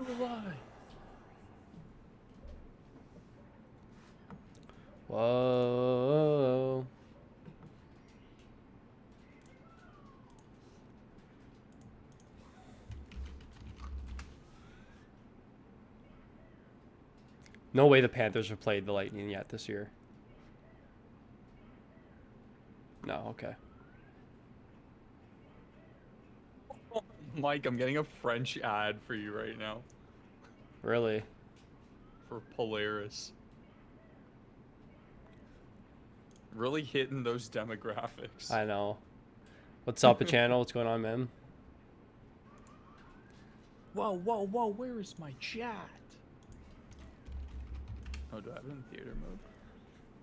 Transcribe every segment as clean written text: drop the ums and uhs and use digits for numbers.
Still alive. Whoa. No way the Panthers have played the Lightning yet this year. No, okay. Mike, I'm getting a French ad for you right now. Really? For Polaris. Really hitting those demographics. I know. What's up, channel? What's going on, man? Whoa, where is my chat? Oh, do I have it in theater mode?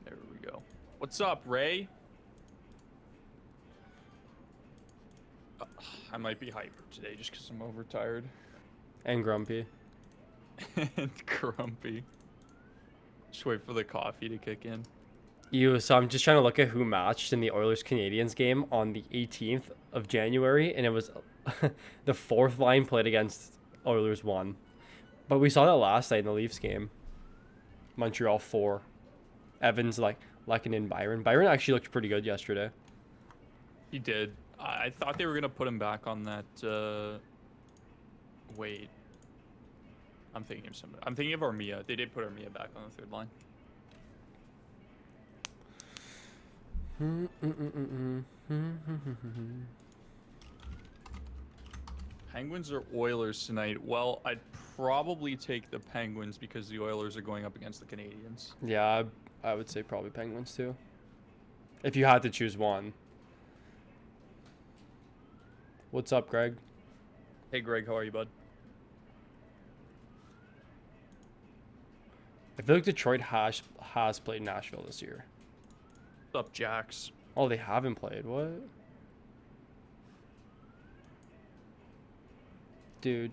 There we go. What's up, Ray? I might be hyper today just because I'm overtired. And grumpy. And grumpy. Just wait for the coffee to kick in. So I'm just trying to look at who matched in the Oilers-Canadiens game on the 18th of January, and it was the fourth line played against Oilers won. But we saw that last night in the Leafs game. Montreal 4. Evans, Lehkonen, Byron. Byron actually looked pretty good yesterday. He did. I thought they were going to put him back on that... Wait. I'm thinking of somebody. I'm thinking of Armia. They did put Armia back on the third line. Penguins or Oilers tonight? Well, I'd probably take the Penguins because the Oilers are going up against the Canadiens. Yeah, I would say probably Penguins too. If you had to choose one. What's up, Greg? Hey, Greg, how are you, bud? I feel like Detroit has played Nashville this year. What's up, Jax? Oh, they haven't played. What? Do.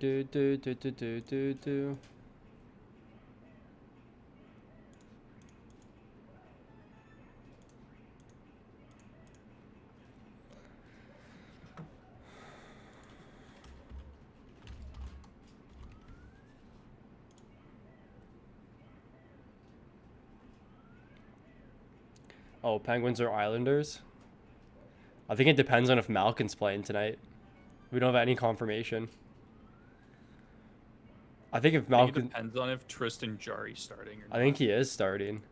Oh, Penguins or Islanders? I think it depends on if Malkin's playing tonight. We don't have any confirmation. I think if Malkin... it depends on if Tristan Jarry's starting or not. I think he is starting.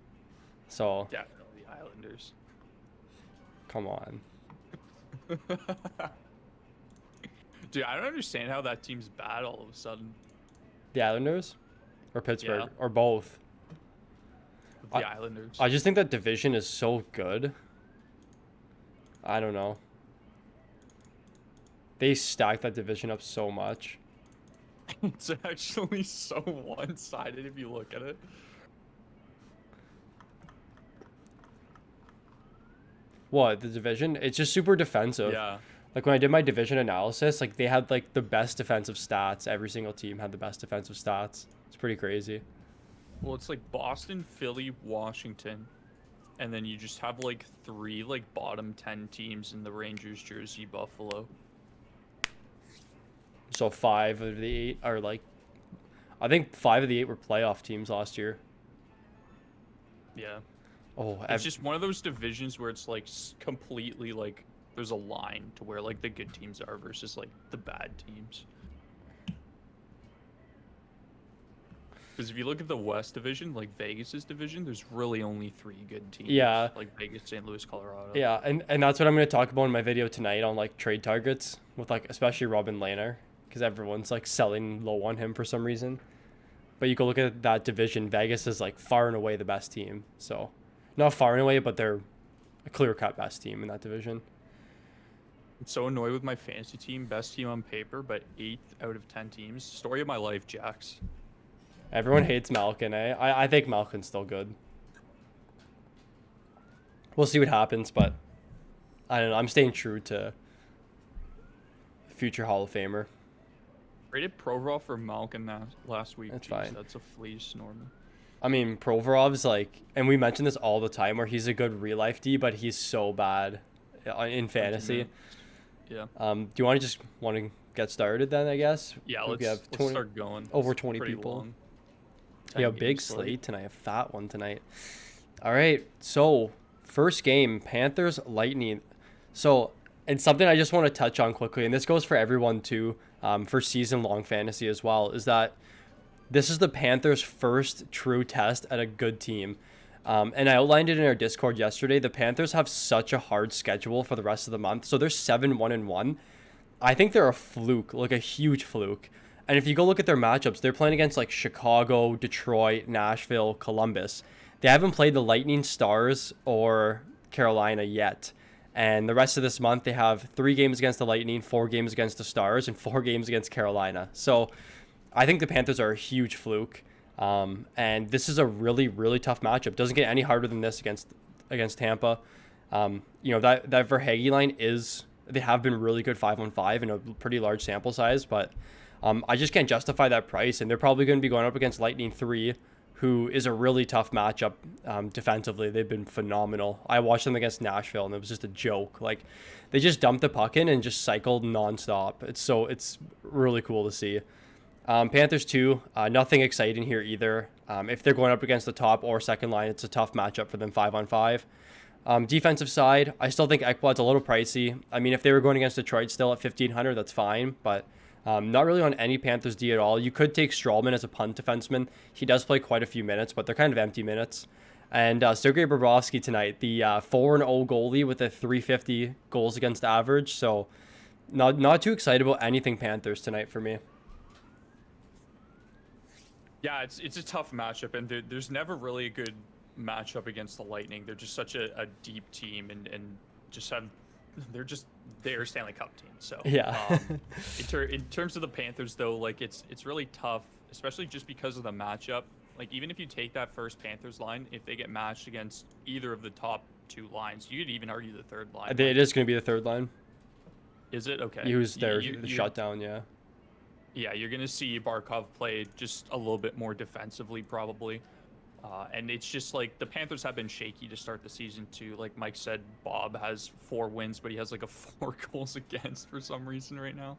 So... Definitely Islanders. Come on. Dude, I don't understand how that team's bad all of a sudden. The Islanders? Or Pittsburgh? Yeah. Or both? The Islanders. I just think that division is so good. I don't know. They stacked that division up so much. It's actually so one-sided if you look at it. What, the division? It's just super defensive. Yeah. Like when I did my division analysis, like they had like the best defensive stats. Every single team had the best defensive stats. It's pretty crazy. Well, it's like Boston, Philly, Washington, and then you just have like 3 like bottom 10 teams in the Rangers, Jersey, Buffalo. So 5 of the 8 are like, I think 5 of the 8 were playoff teams last year. Yeah. Oh, It's just one of those divisions where it's like completely like there's a line to where like the good teams are versus like the bad teams. Because if you look at the West division, like Vegas's division, there's really only 3 good teams. Yeah. Like Vegas, St. Louis, Colorado. Yeah, and that's what I'm going to talk about in my video tonight on like trade targets with like especially Robin Lehner, because everyone's like selling low on him for some reason. But you can look at that division. Vegas is like far and away the best team. So not far and away, but they're a clear-cut best team in that division. I'm so annoyed with my fantasy team. Best team on paper, but 8th out of 10 teams. Story of my life, Jax. Everyone hates Malkin, eh? I think Malkin's still good. We'll see what happens, but I don't know. I'm staying true to future Hall of Famer. Rated Provorov for Malkin last week. That's Jeez, fine. That's a fleece, Norman. I mean, Provorov's like, and we mention this all the time, where he's a good real life D, but he's so bad in fantasy. Yeah. Do you want to get started then, I guess. Yeah, We let's start going. Over It's 20 pretty people. long. Yeah, 10 big game slate tonight, a fat one tonight. All right, so first game, Panthers Lightning. So, and something I just want to touch on quickly, and this goes for everyone too, for season-long fantasy as well, is that this is the Panthers' first true test at a good team. And I outlined it in our Discord yesterday. The Panthers have such a hard schedule for the rest of the month. So they're 7-1-1. I think they're a fluke, like a huge fluke. And if you go look at their matchups, they're playing against like Chicago, Detroit, Nashville, Columbus. They haven't played the Lightning, Stars, or Carolina yet. And the rest of this month, they have 3 games against the Lightning, 4 games against the Stars, and 4 games against Carolina. So I think the Panthers are a huge fluke. And this is a really, really tough matchup. Doesn't get any harder than this against Tampa. That Verhaeghe line they have been really good 5-on-5 in a pretty large sample size, but I just can't justify that price. And they're probably going to be going up against Lightning 3, who is a really tough matchup defensively. They've been phenomenal. I watched them against Nashville, and it was just a joke. Like, they just dumped the puck in and just cycled nonstop. It's really cool to see. Panthers 2, nothing exciting here either. If they're going up against the top or second line, it's a tough matchup for them 5-on-5. Defensive side, I still think Ekblad's a little pricey. I mean, if they were going against Detroit still at 1,500, that's fine, but not really on any Panthers D at all. You could take Strawman as a punt defenseman. He does play quite a few minutes, but they're kind of empty minutes. And Sergei Bobrovsky tonight, the 4-0 goalie with a 350 goals against average. So not too excited about anything Panthers tonight for me. Yeah, it's a tough matchup, and there's never really a good matchup against the Lightning. They're just such a deep team, and they're Stanley Cup team. So yeah. In terms of the Panthers, though, like it's really tough, especially just because of the matchup. Like, even if you take that first Panthers line, if they get matched against either of the top 2 lines, you could even argue the third line. It is going to be the third line. Is it? Okay. Use their shutdown, yeah. Yeah, you're going to see Barkov play just a little bit more defensively, probably. And it's just like the Panthers have been shaky to start the season, too. Like Mike said, Bob has 4 wins, but he has like a 4 goals against for some reason right now.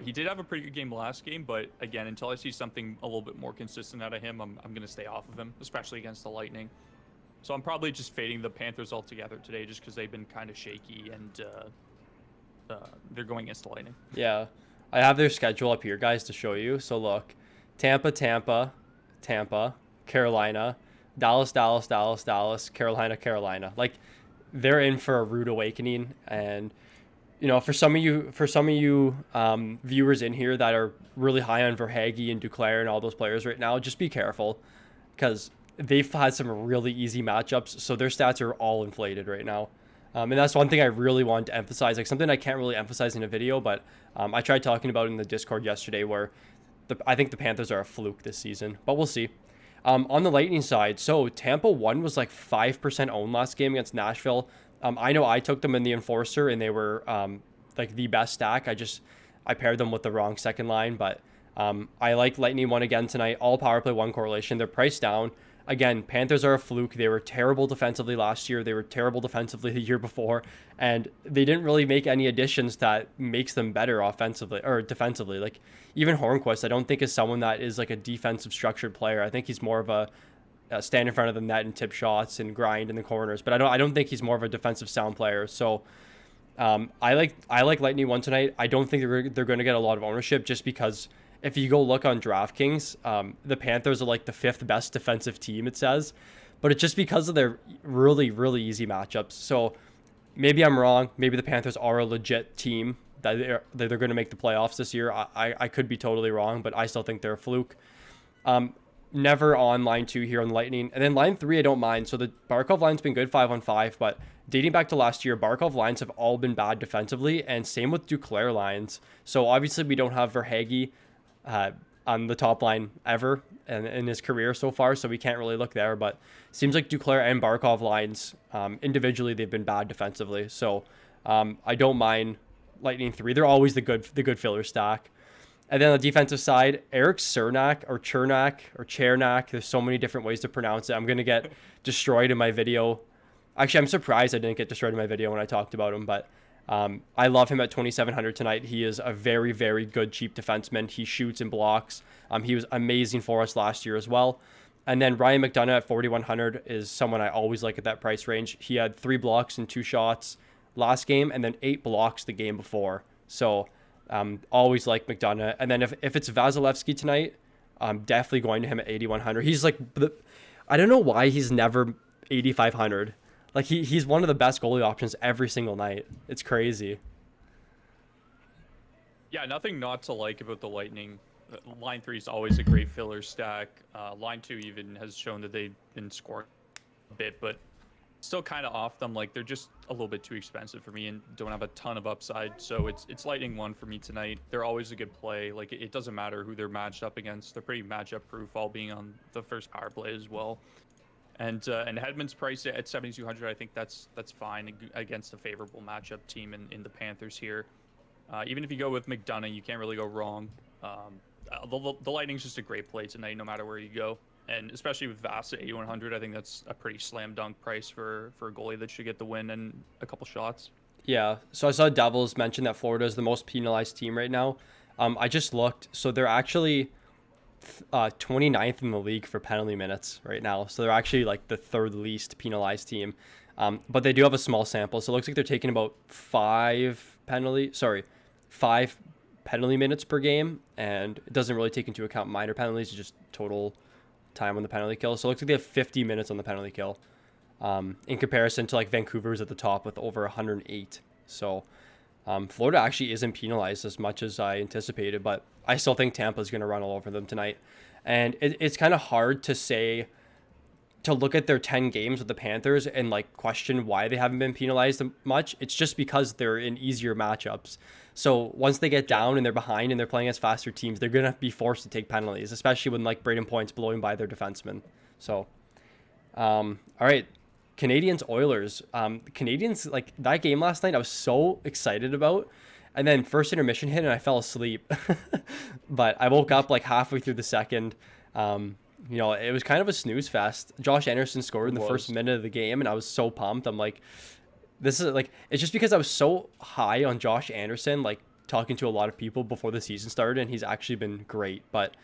He did have a pretty good game last game, but again, until I see something a little bit more consistent out of him, I'm going to stay off of him, especially against the Lightning. So I'm probably just fading the Panthers altogether today just because they've been kind of shaky and they're going against the Lightning. Yeah. I have their schedule up here, guys, to show you. So look, Tampa, Carolina, Dallas, Carolina. Like, they're in for a rude awakening. And for some of you viewers in here that are really high on Verhaeghe and Duclair and all those players right now, just be careful, because they've had some really easy matchups. So their stats are all inflated right now. And that's one thing I really wanted to emphasize, like something I can't really emphasize in a video, but I tried talking about it in the Discord yesterday, where I think the Panthers are a fluke this season, but we'll see. On the Lightning side, so Tampa 1 was like 5% owned last game against Nashville. I know I took them in the Enforcer, and they were like the best stack. I paired them with the wrong second line, but I like Lightning 1 again tonight. All power play 1 correlation. They're priced down. Again, Panthers are a fluke. They were terrible defensively last year. They were terrible defensively the year before, and they didn't really make any additions that makes them better offensively or defensively. Like, even Hornquist, I don't think is someone that is like a defensive structured player. I think he's more of a stand in front of the net and tip shots and grind in the corners, but I don't think he's more of a defensive sound player. So I like Lightning 1 tonight. I don't think they're going to get a lot of ownership, just because if you go look on DraftKings, the Panthers are like the 5th best defensive team, it says, but it's just because of their really, really easy matchups. So maybe I'm wrong. Maybe the Panthers are a legit team that they're going to make the playoffs this year. I could be totally wrong, but I still think they're a fluke. Never on line 2 here on the Lightning. And then line 3, I don't mind. So the Barkov line's been good 5-on-5, but dating back to last year, Barkov lines have all been bad defensively, and same with Duclair lines. So obviously we don't have Verhaeghe on the top line ever in his career so far, so we can't really look there, but seems like Duclair and Barkov lines individually, they've been bad defensively. So I don't mind Lightning 3. They're always the good filler stack. And then on the defensive side, Eric Cernak or Chernak, there's so many different ways to pronounce it. I'm going to get destroyed in my video. Actually, I'm surprised I didn't get destroyed in my video when I talked about him, but I love him at 2,700 tonight. He is a very, very good cheap defenseman. He shoots and blocks. He was amazing for us last year as well. And then Ryan McDonough at 4,100 is someone I always like at that price range. He had 3 blocks and 2 shots last game, and then 8 blocks the game before. So always like McDonough. And then if it's Vasilevsky tonight, I'm definitely going to him at 8,100. He's like, I don't know why he's never 8,500. Like he's one of the best goalie options every single night. It's crazy. Yeah, nothing not to like about the Lightning. Line 3 is always a great filler stack. Line 2 even has shown that they've been scoring a bit, but still kind of off them. Like they're just a little bit too expensive for me and don't have a ton of upside. So it's Lightning 1 for me tonight. They're always a good play. Like it doesn't matter who they're matched up against. They're pretty matchup proof, all being on the first power play as well. And Hedman's price at 7,200, I think that's fine against a favorable matchup team in the Panthers here. Even if you go with McDonough, you can't really go wrong. The Lightning's just a great play tonight, no matter where you go. And especially with Vass at 8,100, I think that's a pretty slam dunk price for a goalie that should get the win and a couple shots. Yeah. So I saw Devils mention that Florida is the most penalized team right now. I just looked. So they're actually 29th in the league for penalty minutes right now. So they're actually like the 3rd least penalized team. But they do have a small sample. So it looks like they're taking about 5 penalty minutes per game, and it doesn't really take into account minor penalties, it's just total time on the penalty kill. So it looks like they have 50 minutes on the penalty kill, in comparison to like Vancouver's at the top with over 108. So Florida actually isn't penalized as much as I anticipated, but I still think Tampa's going to run all over them tonight. And it's kind of hard to look at their 10 games with the Panthers and like question why they haven't been penalized much. It's just because they're in easier matchups. So once they get down and they're behind and they're playing against faster teams, they're going to be forced to take penalties, especially when like Braden Point's blowing by their defensemen. So, all right. Canadiens Oilers. Canadiens, like that game last night, I was so excited about. And then first intermission hit and I fell asleep. But I woke up like halfway through the second. It was kind of a snooze fest. Josh Anderson scored in the first minute of the game, and I was so pumped. I'm like, this is like, it's just because I was so high on Josh Anderson, like talking to a lot of people before the season started, and he's actually been great. But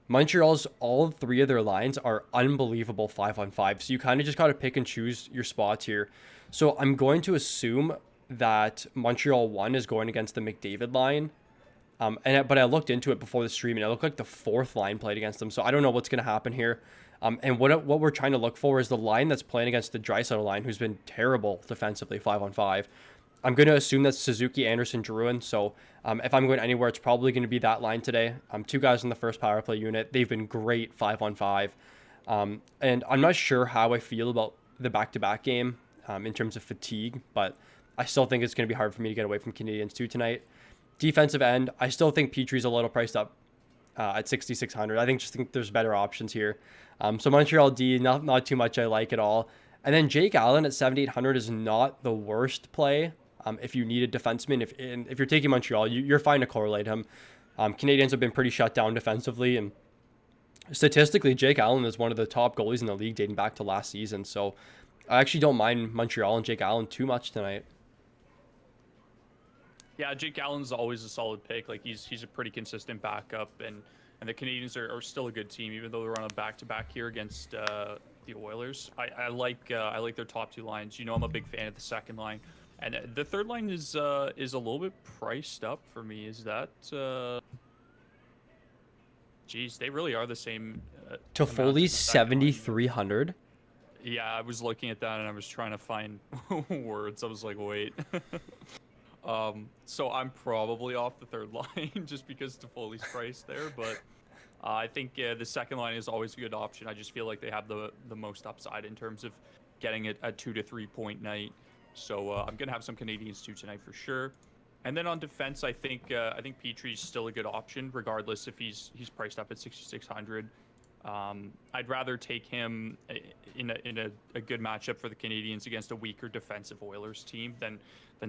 Montreal's, all 3 of their lines are unbelievable 5-on-5. So you kind of just got to pick and choose your spots here. So I'm going to assume that Montreal 1 is going against the McDavid line. But I looked into it before the stream, and it looked like the 4th line played against them. So I don't know what's going to happen here. And what we're trying to look for is the line that's playing against the Draisaitl line, who's been terrible defensively 5-on-5. I'm going to assume that's Suzuki, Anderson, Drouin. So if I'm going anywhere, it's probably going to be that line today. 2 guys in the first power play unit. They've been great 5-on-5. And I'm not sure how I feel about the back-to-back game in terms of fatigue, but I still think it's going to be hard for me to get away from Canadiens 2 tonight. Defensive end, I still think Petry's a little priced up at 6,600. I think there's better options here. So Montreal D, not too much I like at all. And then Jake Allen at 7,800 is not the worst play. If you need a defenseman, if you're taking Montreal, you're fine to correlate him. Canadians have been pretty shut down defensively, and statistically, Jake Allen is one of the top goalies in the league dating back to last season. So I actually don't mind Montreal and Jake Allen too much tonight. Yeah, Jake Allen's always a solid pick. Like he's a pretty consistent backup, and the Canadiens are still a good team, even though they're on a back-to-back here against the Oilers. I like their top 2 lines. I'm a big fan of the second line, and the third line is a little bit priced up for me. Is that? Geez, they really are the same. Toffoli's 7,300. Yeah, I was looking at that and I was trying to find words. I was like, wait. So I'm probably off the third line just because Toffoli's price there, but I think the second line is always a good option. I just feel like they have the most upside in terms of getting it a 2 to 3 point night. So I'm gonna have some Canadiens too tonight for sure. And then on defense, I think Petry's still a good option, regardless if he's priced up at 6,600. I'd rather take him in a good matchup for the Canadiens against a weaker defensive Oilers team than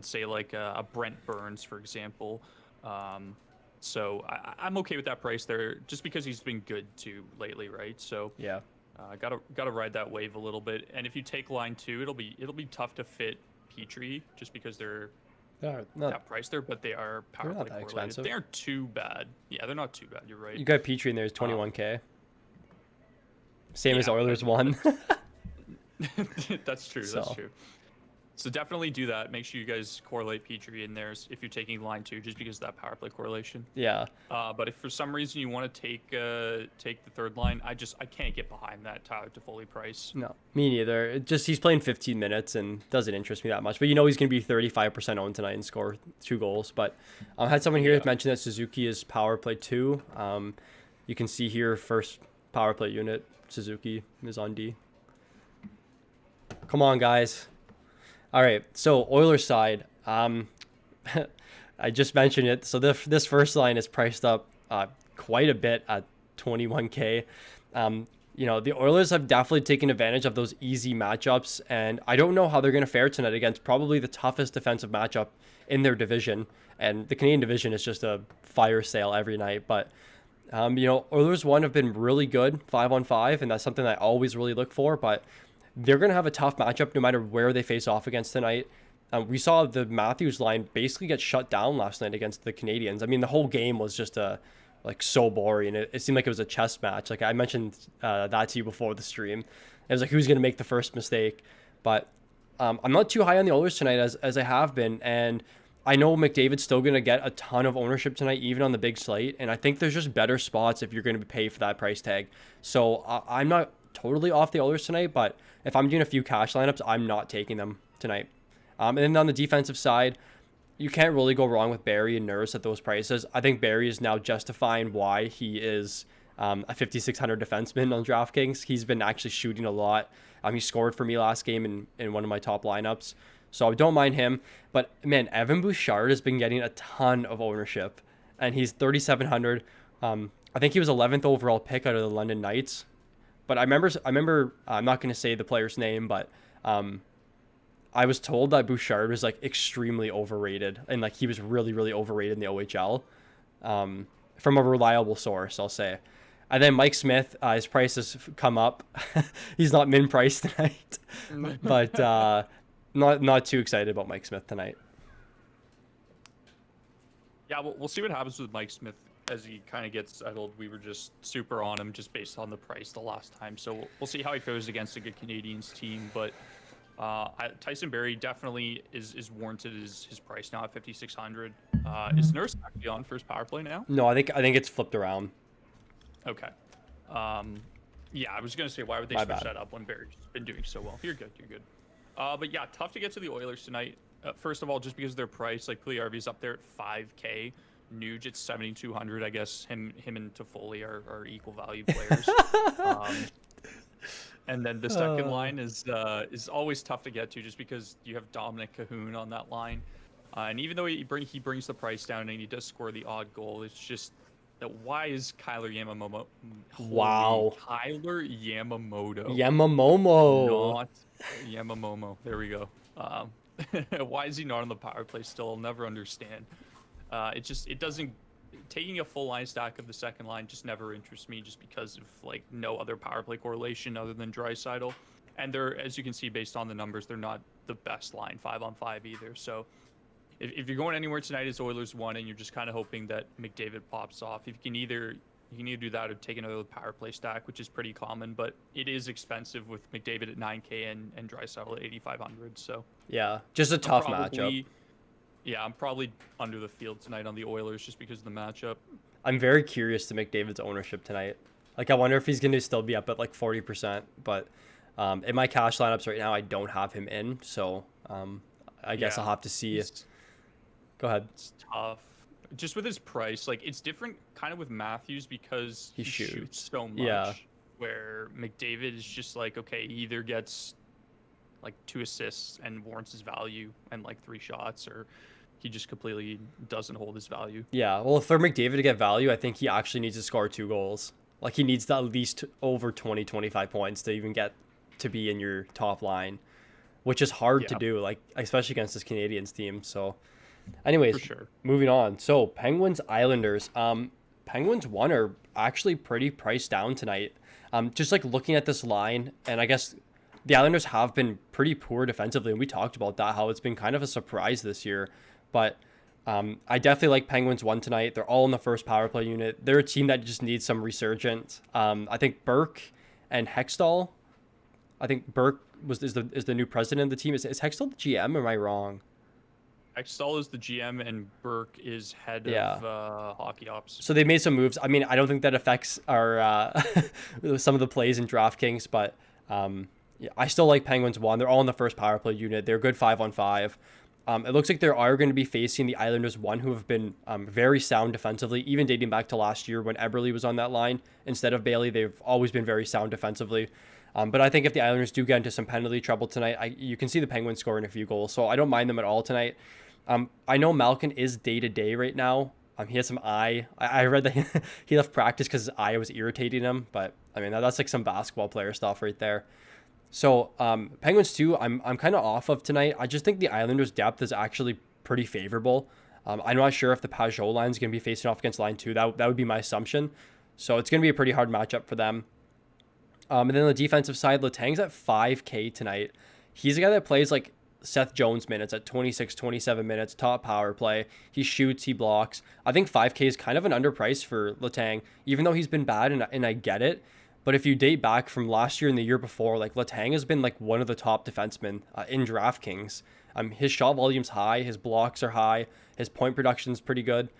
say like a Brent Burns, for example. So I'm okay with that price there, just because he's been good too lately, right? So yeah, gotta ride that wave a little bit. And if you take line 2, it'll be tough to fit Petry just because they're They're not, that price there, but they are power not play that correlated. expensive. They aren't too bad. Yeah, they're not too bad. You're right. you got Petrie in there is 21K. Same as Yeah, Oilers 1. That's true. So. That's true. So definitely do that. Make sure you guys correlate Petrie in there if you're taking line 2, just because of that power play correlation. Yeah. But if for some reason you want to take the third line, I can't get behind that Tyler Toffoli price. No, me neither. It just he's playing 15 minutes and doesn't interest me that much. But he's going to be 35% owned tonight and score 2 goals. But I had someone here mention that Suzuki is power play 2. You can see here first power play unit Suzuki is on D. Come on, guys. All right, so Oilers side. I just mentioned it. So this first line is priced up quite a bit at 21K. The Oilers have definitely taken advantage of those easy matchups, and I don't know how they're going to fare tonight against probably the toughest defensive matchup in their division. And the Canadian division is just a fire sale every night. But, Oilers 1 have been really good 5-on-5, and that's something I always really look for. But they're going to have a tough matchup no matter where they face off against tonight. We saw the Matthews line basically get shut down last night against the Canadians. I mean, the whole game was just so boring. It seemed like it was a chess match. Like I mentioned that to you before the stream. It was like, who's going to make the first mistake? But I'm not too high on the Oilers tonight as I have been. And I know McDavid's still going to get a ton of ownership tonight, even on the big slate. And I think there's just better spots if you're going to pay for that price tag. So I'm not totally off the Oilers tonight, but if I'm doing a few cash lineups, I'm not taking them tonight. And then on the defensive side, you can't really go wrong with Barrie and Nurse at those prices. I think Barrie is now justifying why he is a 5,600 defenseman on DraftKings. He's been actually shooting a lot. He scored for me last game in one of my top lineups. So I don't mind him. But, man, Evan Bouchard has been getting a ton of ownership. And he's 3,700. I think he was 11th overall pick out of the London Knights. But I remember I'm not going to say the player's name, but I was told that Bouchard was extremely overrated, and he was really, really overrated in the OHL from a reliable source, I'll say. And then Mike Smith, his price has come up. He's not min price tonight, but not too excited about Mike Smith tonight. Yeah, we'll see what happens with Mike Smith as he kind of gets settled. We were just super on him just based on the price the last time, so we'll see how he fares against a good Canadians team. But Tyson Barrie definitely is warranted his price now at 5,600. Is Nurse actually on first power play now? No, I think it's flipped around. Okay. Yeah, I was gonna say, why would they switch that up when Barry's been doing so well? You're good. But yeah, tough to get to the Oilers tonight. First of all, just because of their price, Puljujärvi's up there at 5K. Nuge at 7,200. I guess him and Toffoli are equal value players. And then the second line is always tough to get to, just because you have Dominic Cahoon on that line, and even though he brings the price down and he does score the odd goal, it's just that why is Kyler Yamamoto? Wow, Kyler Yamamoto. Not Yamamoto. There we go. Why is he not on the power play still? I'll never understand. It doesn't. Taking a full line stack of the second line just never interests me, just because of no other power play correlation other than Draisaitl. And they're, as you can see based on the numbers, they're not the best line 5-on-5 either. So if you're going anywhere tonight, it's Oilers 1, and you're just kind of hoping that McDavid pops off. If you can either do that or take another power play stack, which is pretty common, but it is expensive with McDavid at 9K and Draisaitl at 8,500. So yeah, just a tough matchup. Yeah, I'm probably under the field tonight on the Oilers just because of the matchup. I'm very curious to McDavid's ownership tonight. I wonder if he's going to still be up at 40%. But in my cash lineups right now, I don't have him in. So I guess I'll have to see. Go ahead. It's tough. Just with his price, it's different kind of with Matthews because he shoots so much. Yeah. Where McDavid is just okay, he either gets 2 assists and warrants his value and 3 shots, or he just completely doesn't hold his value. Yeah, well, for McDavid to get value, I think he actually needs to score 2 goals. He needs to at least over 25 points to even get to be in your top line, which is hard to do, especially against this Canadians team. So anyways, for sure. Moving on. So Penguins Islanders. Penguins 1 are actually pretty priced down tonight. Just looking at this line, and I guess the Islanders have been pretty poor defensively, and we talked about that, how it's been kind of a surprise this year. But I definitely like Penguins 1 tonight. They're all in the first power play unit. They're a team that just needs some resurgence. I think Burke and Hextall. I think Burke is the new president of the team. Is Hextall the GM? Or am I wrong? Hextall is the GM and Burke is head of hockey ops. So they made some moves. I mean, I don't think that affects our some of the plays in DraftKings, but I still like Penguins 1. They're all in the first power play unit. They're good 5-on-5. It looks like they are going to be facing the Islanders 1, who have been very sound defensively, even dating back to last year when Eberle was on that line instead of Bailey. They've always been very sound defensively. But I think if the Islanders do get into some penalty trouble tonight, you can see the Penguins scoring a few goals. So I don't mind them at all tonight. I know Malkin is day-to-day right now. He has some eye. I read that he left practice because his eye was irritating him. But, I mean, that's like some basketball player stuff right there. So Penguins 2, I'm kind of off of tonight. I just think the Islanders' depth is actually pretty favorable. I'm not sure if the Pajot line is going to be facing off against line 2. That would be my assumption. So it's going to be a pretty hard matchup for them. And then on the defensive side, Letang's at 5K tonight. He's a guy that plays like Seth Jones minutes at 26, 27 minutes, top power play. He shoots, he blocks. I think 5K is kind of an underprice for Letang, even though he's been bad, and I get it. But if you date back from last year and the year before, like Letang has been like one of the top defensemen in DraftKings. His shot volume's high, his blocks are high, his point production's pretty good.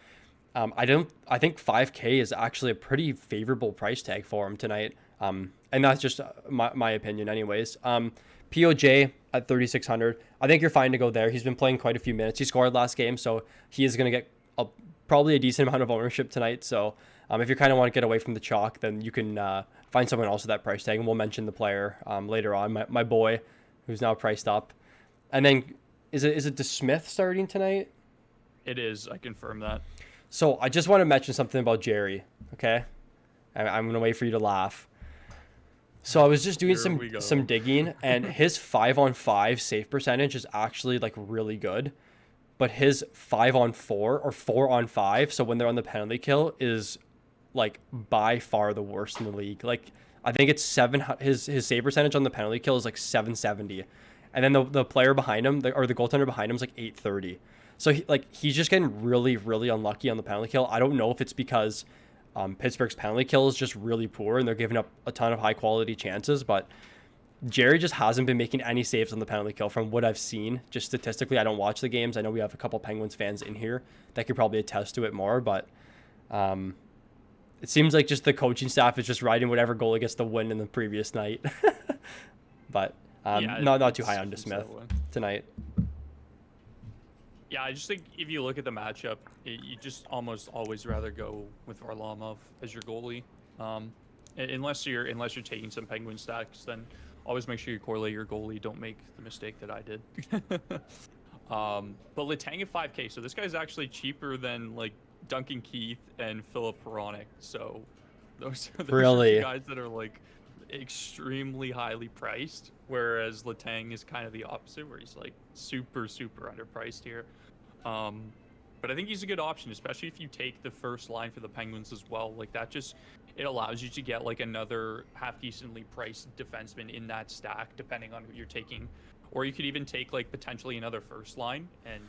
I think 5K is actually a pretty favorable price tag for him tonight. And that's just my opinion anyways. POJ at 3,600. I think you're fine to go there. He's been playing quite a few minutes. He scored last game, so he is going to get probably a decent amount of ownership tonight. So if you kind of want to get away from the chalk, then you can find someone else with that price tag, and we'll mention the player later on. My boy, who's now priced up. And then is it DeSmith starting tonight? It is. I confirm that. So I just want to mention something about Jerry, okay? I'm going to wait for you to laugh. So I was just doing some digging, and his 5-on-5 save percentage is actually like really good, but his 5-on-4 or 4-on-5, so when they're on the penalty kill, is like by far the worst in the league. Like I think it's his save percentage on the penalty kill is like 770, and then the player behind him, or the goaltender behind him, is like 830. So he's just getting really, really unlucky on the penalty kill. I don't know if it's because Pittsburgh's penalty kill is just really poor and they're giving up a ton of high quality chances, but Jerry just hasn't been making any saves on the penalty kill from what I've seen. Just statistically, I don't watch the games. I know we have a couple Penguins fans in here that could probably attest to it more, but it seems like just the coaching staff is just riding whatever goalie gets the win in the previous night. But not too high on DeSmith tonight. Yeah, I just think if you look at the matchup, you just almost always rather go with Varlamov as your goalie. Unless you're taking some Penguin stacks, then always make sure you correlate your goalie. Don't make the mistake that I did. But Letang at 5K, so this guy's actually cheaper than like Duncan Keith and Philip Hronek. So those are the guys that are like extremely highly priced, whereas Letang is kind of the opposite, where he's like super underpriced here. But I think he's a good option, especially if you take the first line for the Penguins as well. Like that it allows you to get like another half decently priced defenseman in that stack, depending on who you're taking. Or you could even take like potentially another first line and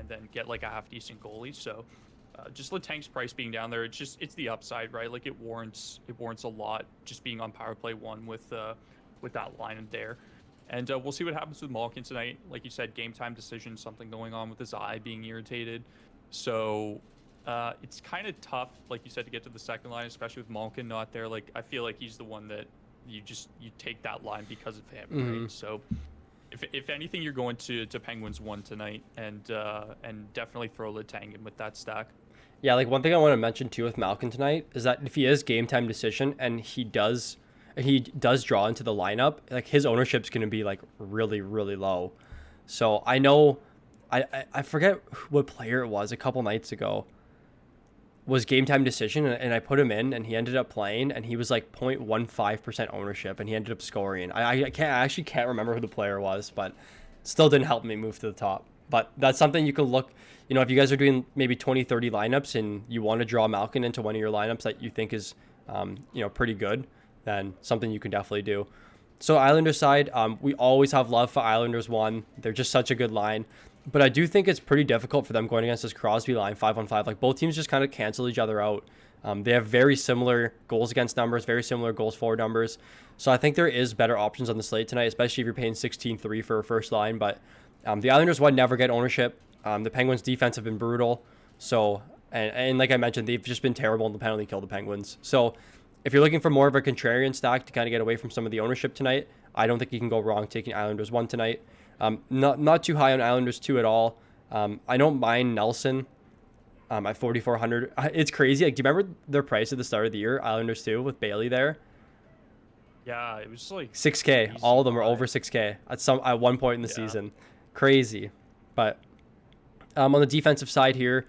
then get like a half decent goalie. So just Letang's price being down there, it's the upside, right? Like it warrants a lot just being on power play 1 with that line in there. And we'll see what happens with Malkin tonight. Like you said, game time decision, something going on with his eye being irritated. So it's kind of tough, like you said, to get to the second line, especially with Malkin not there. Like I feel like he's the one that you take that line because of him, right? So if anything, you're going to Penguins 1 tonight, and definitely throw Letang in with that stack. Yeah, like one thing I want to mention too with Malkin tonight is that if he is game time decision and he does draw into the lineup, like his ownership's going to be like really, really low. So I know, I forget what player it was a couple nights ago was game time decision, and I put him in and he ended up playing and he was like 0.15% ownership and he ended up scoring. I actually can't remember who the player was, but still didn't help me move to the top. But that's something you can look, if you guys are doing maybe 20, 30 lineups and you want to draw Malkin into one of your lineups that you think is, pretty good, then something you can definitely do. So Islanders side, we always have love for Islanders 1. They're just such a good line. But I do think it's pretty difficult for them going against this Crosby line 5-on-5. Like both teams just kind of cancel each other out. They have very similar goals against numbers, very similar goals for numbers. So I think there is better options on the slate tonight, especially if you're paying 16-3 for a first line. But the Islanders would never get ownership. The Penguins' defense have been brutal. So, and like I mentioned, they've just been terrible in the penalty kill, the Penguins. So if you're looking for more of a contrarian stack to kind of get away from some of the ownership tonight, I don't think you can go wrong taking Islanders 1 tonight. Not too high on Islanders 2 at all. I don't mind Nelson at 4,400. It's crazy. Like, do you remember their price at the start of the year, Islanders 2, with Bailey there? Yeah, it was like 6K. All of them are over 6K at one point in the season. Crazy. But on the defensive side here,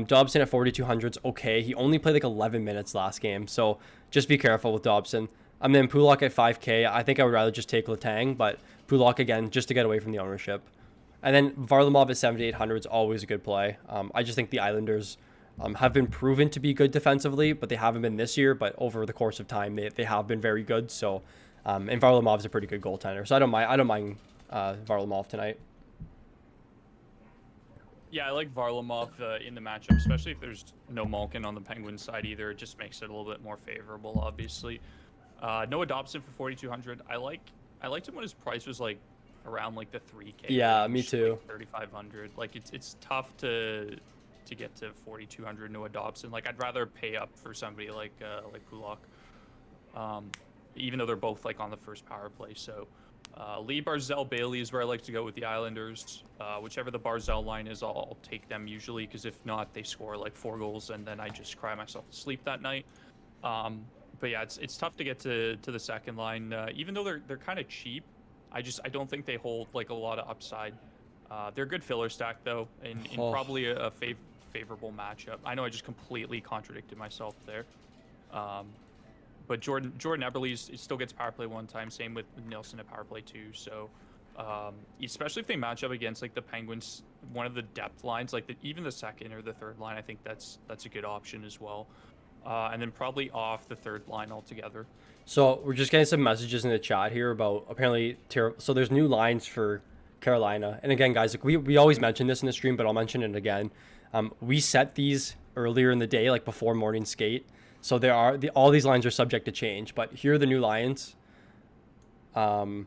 Dobson at 4,200 is okay. He only played like 11 minutes last game, so just be careful with Dobson. Then Pulock at 5K. I think I would rather just take Letang, but Pulock again, just to get away from the ownership. And then Varlamov at 7,800 is always a good play. I just think the Islanders have been proven to be good defensively, but they haven't been this year. But over the course of time, they have been very good. So, and Varlamov is a pretty good goaltender. So I don't mind Varlamov tonight. Yeah, I like Varlamov in the matchup, especially if there's no Malkin on the Penguins side either. It just makes it a little bit more favorable, obviously. Noah Dobson for 4,200. I liked him when his price was like around like the 3K. Yeah, range, me too. like 3,500. Like it's tough to get to 4,200 Noah Dobson. Like I'd rather pay up for somebody like Pulock. Even though they're both like on the first power play. So Lee, Barzell, Bailey is where I like to go with the Islanders. Whichever the Barzell line is, I'll take them usually, because if not, they score like 4 goals and then I just cry myself to sleep that night. But yeah, it's tough to get to the second line. Even though they're kind of cheap, I don't think they hold like a lot of upside. They're a good filler stack though, in probably a favorable matchup. I know I just completely contradicted myself there. But Jordan Eberle still gets power play 1 time. Same with Nilsson at power play 2. So especially if they match up against like the Penguins, one of the depth lines, like even the second or the third line, I think that's a good option as well. And then probably off the third line altogether. So we're just getting some messages in the chat here about apparently so there's new lines for Carolina. And again, guys, like we always mention this in the stream, but I'll mention it again. We set these earlier in the day, like before morning skate. So all these lines are subject to change, but here are the new lines. So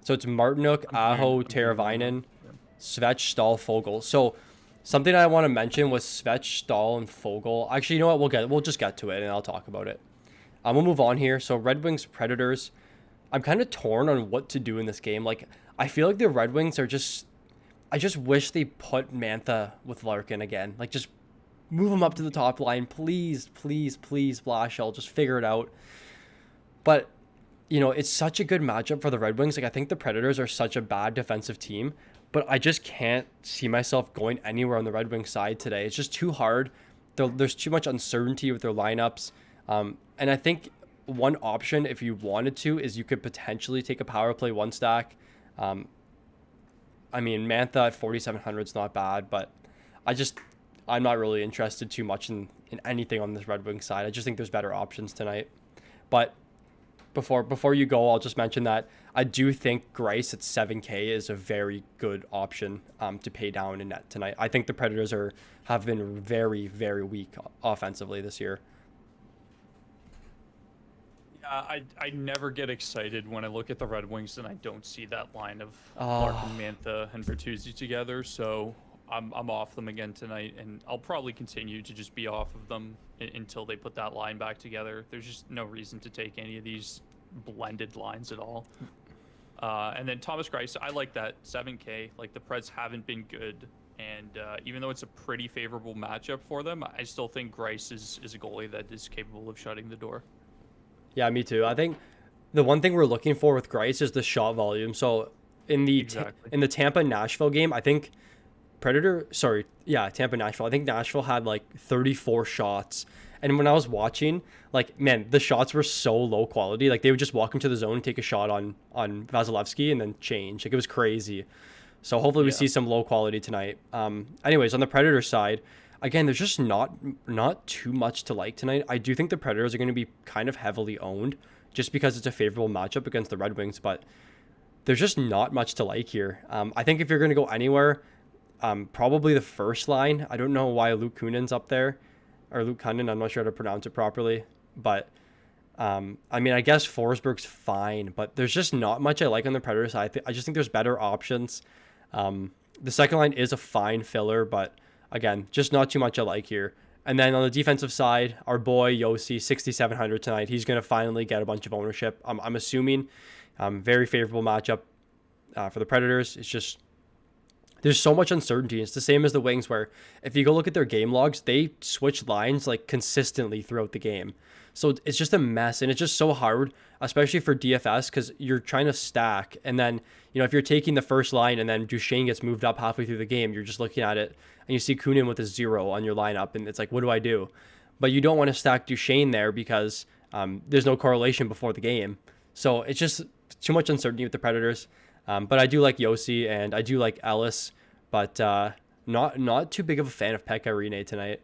it's Martinuk, Aho, Teravainen, Svech, Stahl, Fogel. So something I want to mention was Svech, Stahl, and Fogel. Actually, you know what? We'll just get to it and I'll talk about it. We'll move on here. So Red Wings, Predators. I'm kind of torn on what to do in this game. Like, I feel like the Red Wings are I just wish they put Mantha with Larkin again. Like, just move him up to the top line. Please, please, please, Blashill. Just figure it out. But, it's such a good matchup for the Red Wings. Like, I think the Predators are such a bad defensive team, but I just can't see myself going anywhere on the Red Wings side today. It's just too hard. There's too much uncertainty with their lineups. And I think one option, if you wanted to, is you could potentially take a power play 1 stack. Mantha at 4,700 is not bad, but I'm not really interested too much in anything on this Red Wings side. I just think there's better options tonight. But before you go, I'll just mention that I do think Greiss at 7K is a very good option to pay down in net tonight. I think the Predators have been very, very weak offensively this year. I never get excited when I look at the Red Wings and I don't see that line of Larkin, Mantha, and Bertuzzi together. So I'm off them again tonight, and I'll probably continue to just be off of them until they put that line back together. There's just no reason to take any of these blended lines at all. And then Thomas Greiss, I like that 7K. Like, the Preds haven't been good, and even though it's a pretty favorable matchup for them, I still think Greiss is a goalie that is capable of shutting the door. Yeah, me too. I think the one thing we're looking for with Greiss is the shot volume. So in the Tampa-Nashville game, I think Tampa-Nashville. I think Nashville had like 34 shots. And when I was watching, like, man, the shots were so low quality. Like, they would just walk into the zone and take a shot on Vasilevsky and then change. Like, it was crazy. So hopefully we see some low quality tonight. Anyways, on the Predator side, again, there's just not too much to like tonight. I do think the Predators are going to be kind of heavily owned just because it's a favorable matchup against the Red Wings, but there's just not much to like here. I think if you're going to go anywhere, Probably the first line. I don't know why Luke Kunin's up there, or Luke Kunin. I'm not sure how to pronounce it properly, but I mean, I guess Forsberg's fine, but there's just not much I like on the Predators side. I just think there's better options. The second line is a fine filler, but again, just not too much I like here. And then on the defensive side, our boy Yossi, 6,700 tonight. He's going to finally get a bunch of ownership. I'm assuming very favorable matchup for the Predators. It's just there's so much uncertainty. It's the same as the Wings, where if you go look at their game logs, they switch lines like consistently throughout the game. So it's just a mess, and it's just so hard, especially for DFS, because you're trying to stack, and then if you're taking the first line and then Duchesne gets moved up halfway through the game, you're just looking at it and you see Kunin with a 0 on your lineup, and it's like, what do I do? But you don't want to stack Duchesne there because there's no correlation before the game. So it's just too much uncertainty with the Predators. But I do like Yossi and I do like Ellis, but not too big of a fan of Pekka Rinne tonight.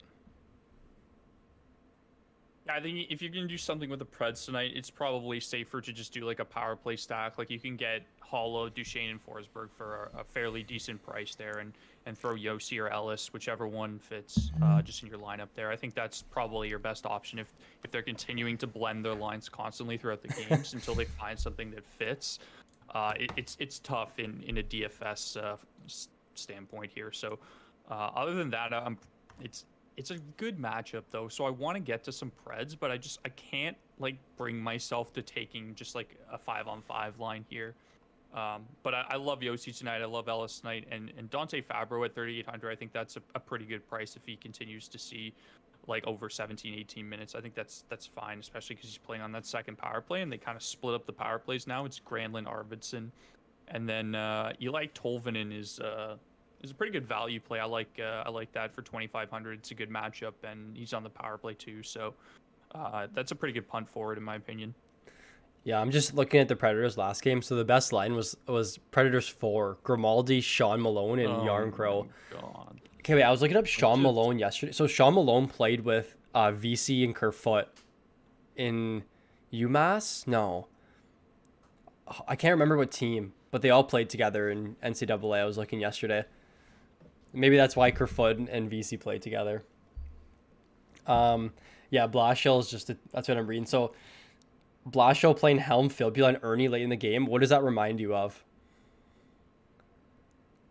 I think if you're going to do something with the Preds tonight, it's probably safer to just do like a power play stack. Like you can get Hollow, Duchesne, and Forsberg for a fairly decent price there, and throw Yossi or Ellis, whichever one fits, just in your lineup there. I think that's probably your best option if they're continuing to blend their lines constantly throughout the games until they find something that fits. It's tough in a DFS standpoint here. So other than that, it's a good matchup though, so I want to get to some Preds, but I can't like bring myself to taking just like a 5-on-5 line here. But I love Yossi tonight. I love Ellis tonight, and Dante Fabro at 3,800. I think that's a pretty good price if he continues to see like over 17, 18 minutes. I think that's fine, especially because he's playing on that second power play, and they kind of split up the power plays now. It's Granlund, Arvidsson, and then Eli Tolvanen is a pretty good value play. I like that for 2,500. It's a good matchup, and he's on the power play too. So that's a pretty good punt forward in my opinion. Yeah, I'm just looking at the Predators last game. So the best line was Predators 4, Grimaldi, Sean Malone, and Yarncrow. God. Okay, wait, I was looking up Sean Malone yesterday. So Sean Malone played with VC and Kerfoot in UMass? No. I can't remember what team, but they all played together in NCAA. I was looking yesterday. Maybe that's why Kerfoot and VC played together. Yeah, Blashill is that's what I'm reading. So Blashill playing Helm, Filbula, and Ernie late in the game. What does that remind you of?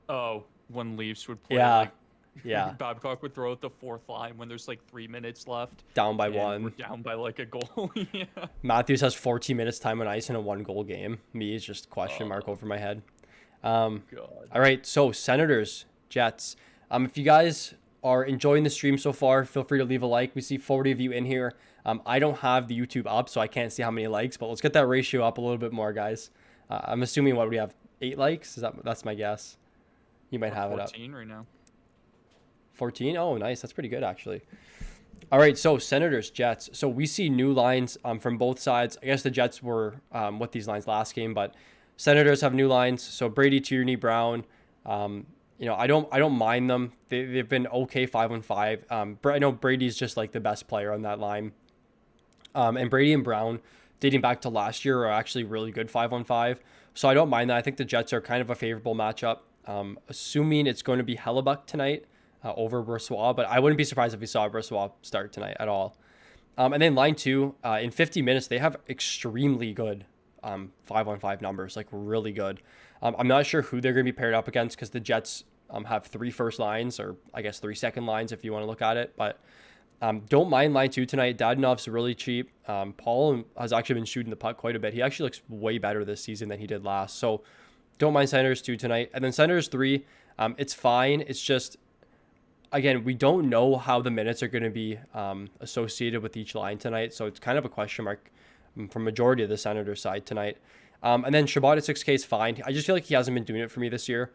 Oh, when Leafs would play. Yeah. Yeah. Babcock would throw out the fourth line when there's like 3 minutes left. Down by 1. We're down by like a goal. Yeah. Matthews has 14 minutes time on ice in a 1-goal game. Me is just question mark over my head. God. All right, so Senators, Jets. If you guys are enjoying the stream so far, feel free to leave a like. We see 40 of you in here. I don't have the YouTube up, so I can't see how many likes, but let's get that ratio up a little bit more, guys. I'm assuming we have 8 likes. That's my guess. You might have 14 it up. 14 right now. 14? Oh, nice. That's pretty good, actually. All right, so Senators, Jets. So we see new lines from both sides. I guess the Jets were with these lines last game, but Senators have new lines. So Brady, Tierney, Brown. I don't mind them. They've been okay 5-on-5. I know Brady's just like the best player on that line. And Brady and Brown, dating back to last year, are actually really good 5-on-5. So I don't mind that. I think the Jets are kind of a favorable matchup. Assuming it's going to be Hellebuck tonight over Brossoit, but I wouldn't be surprised if we saw Brossoit start tonight at all. And then line 2, in 50 minutes, they have extremely good 5-on-5 numbers, like really good. I'm not sure who they're going to be paired up against because the Jets have 3 first lines, or I guess 3 second lines if you want to look at it. But don't mind line 2 tonight. Dadonov's really cheap. Paul has actually been shooting the puck quite a bit. He actually looks way better this season than he did last. So don't mind Senators 2 tonight. And then Senators 3, it's fine. It's just, again, we don't know how the minutes are going to be associated with each line tonight. So it's kind of a question mark for majority of the Senators side tonight. And then Shabbat at 6K is fine. I just feel like he hasn't been doing it for me this year.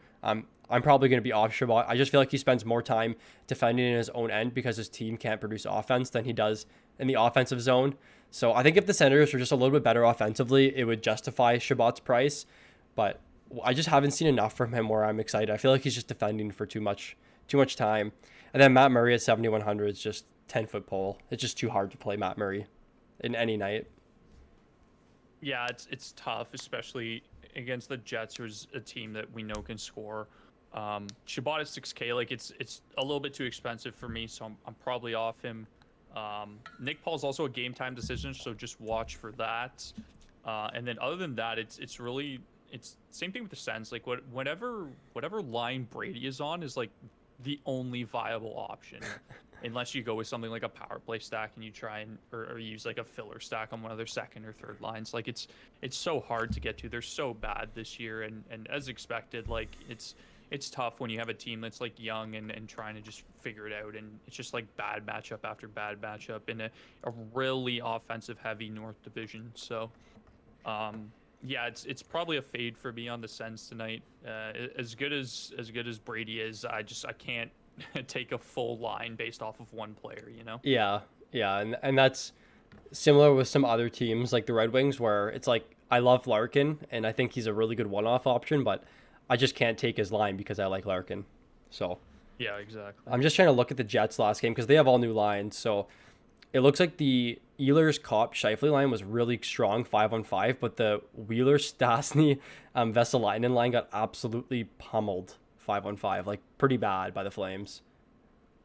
I'm probably going to be off Shabbat. I just feel like he spends more time defending in his own end because his team can't produce offense than he does in the offensive zone. So I think if the Senators were just a little bit better offensively, it would justify Shabbat's price. But I just haven't seen enough from him where I'm excited. I feel like he's just defending for too much time. And then Matt Murray at 7,100 is just 10-foot pole. It's just too hard to play Matt Murray in any night. Yeah, it's tough, especially against the Jets, who's a team that we know can score. Shabbat is 6K. Like it's a little bit too expensive for me, so I'm probably off him. Nick Paul's also a game time decision, so just watch for that. And then other than that, it's really it's same thing with the Sens. Like whatever line Brady is on is like the only viable option, unless you go with something like a power play stack and you try and or use like a filler stack on one of their second or third lines. Like it's so hard to get to. They're so bad this year, and as expected, like it's tough when you have a team that's like young and trying to just figure it out, and it's just like bad matchup after bad matchup in a really offensive heavy North Division. So yeah, it's probably a fade for me on the Sens tonight. As good as Brady is, I can't take a full line based off of one player, you know? Yeah, yeah, and that's similar with some other teams like the Red Wings, where it's like I love Larkin and I think he's a really good one-off option, but I just can't take his line because I like Larkin. So Yeah, exactly. I'm just trying to look at the Jets last game because they have all new lines. So it looks like the Ehlers Kopp Scheifele line was really strong 5-on-5, but the Wheeler Stastny Vesalainen line got absolutely pummeled 5-on-5, like pretty bad by the Flames.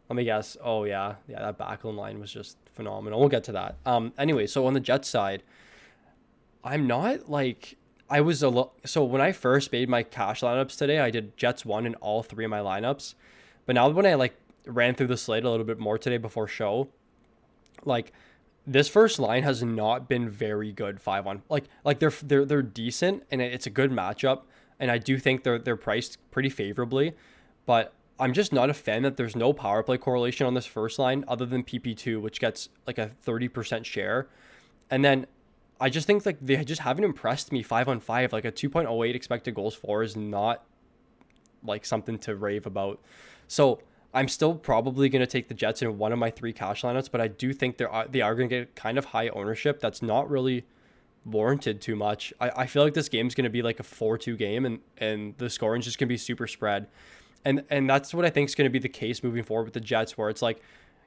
Let me guess. Oh yeah, that Backlund line was just phenomenal. We'll get to that. Anyway, so on the Jets side, I'm not like I was so when I first made my cash lineups today, I did Jets one in all three of my lineups. But now when I like ran through the slate a little bit more today before show, like this first line has not been very good 5 on like they're decent and it's a good matchup, and I do think they're priced pretty favorably, but I'm just not a fan that there's no power play correlation on this first line other than PP2, which gets like a 30% share. And then I just think like they just haven't impressed me 5-on-5. Like a 2.08 expected goals for is not like something to rave about. So I'm still probably going to take the Jets in one of my three cash lineups, but I do think they are going to get kind of high ownership. That's not really warranted too much. I feel like this game's going to be like a 4-2 game, and the scoring's just going to be super spread. And that's what I think is going to be the case moving forward with the Jets, where it's like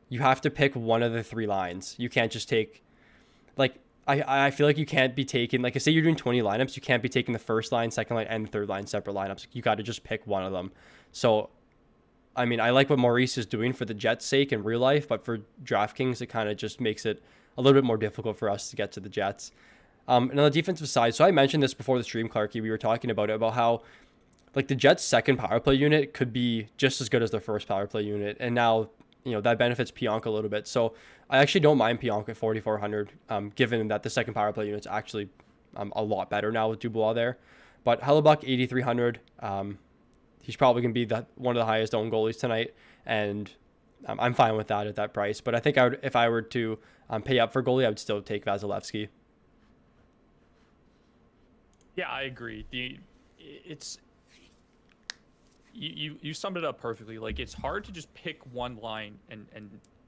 you have to pick one of the three lines. You can't just take like I feel like you can't be taking like, say you're doing 20 lineups, you can't be taking the first line, second line, and third line separate lineups. You got to just pick one of them. So I mean, I like what Maurice is doing for the Jets' sake in real life, but for DraftKings, it kind of just makes it a little bit more difficult for us to get to the Jets. And on the defensive side, so I mentioned this before the stream, Clarky. We were talking about it, about how like the Jets' second power play unit could be just as good as their first power play unit, and now that benefits Pionk a little bit. So I actually don't mind Pionk at 4,400, given that the second power play unit's actually a lot better now with Dubois there. But Hellebuck 8,300. He's probably going to be one of the highest owned goalies tonight, and I'm fine with that at that price. But I think if I were to pay up for goalie, I would still take Vasilevsky. Yeah, I agree. It's you summed it up perfectly. Like it's hard to just pick one line and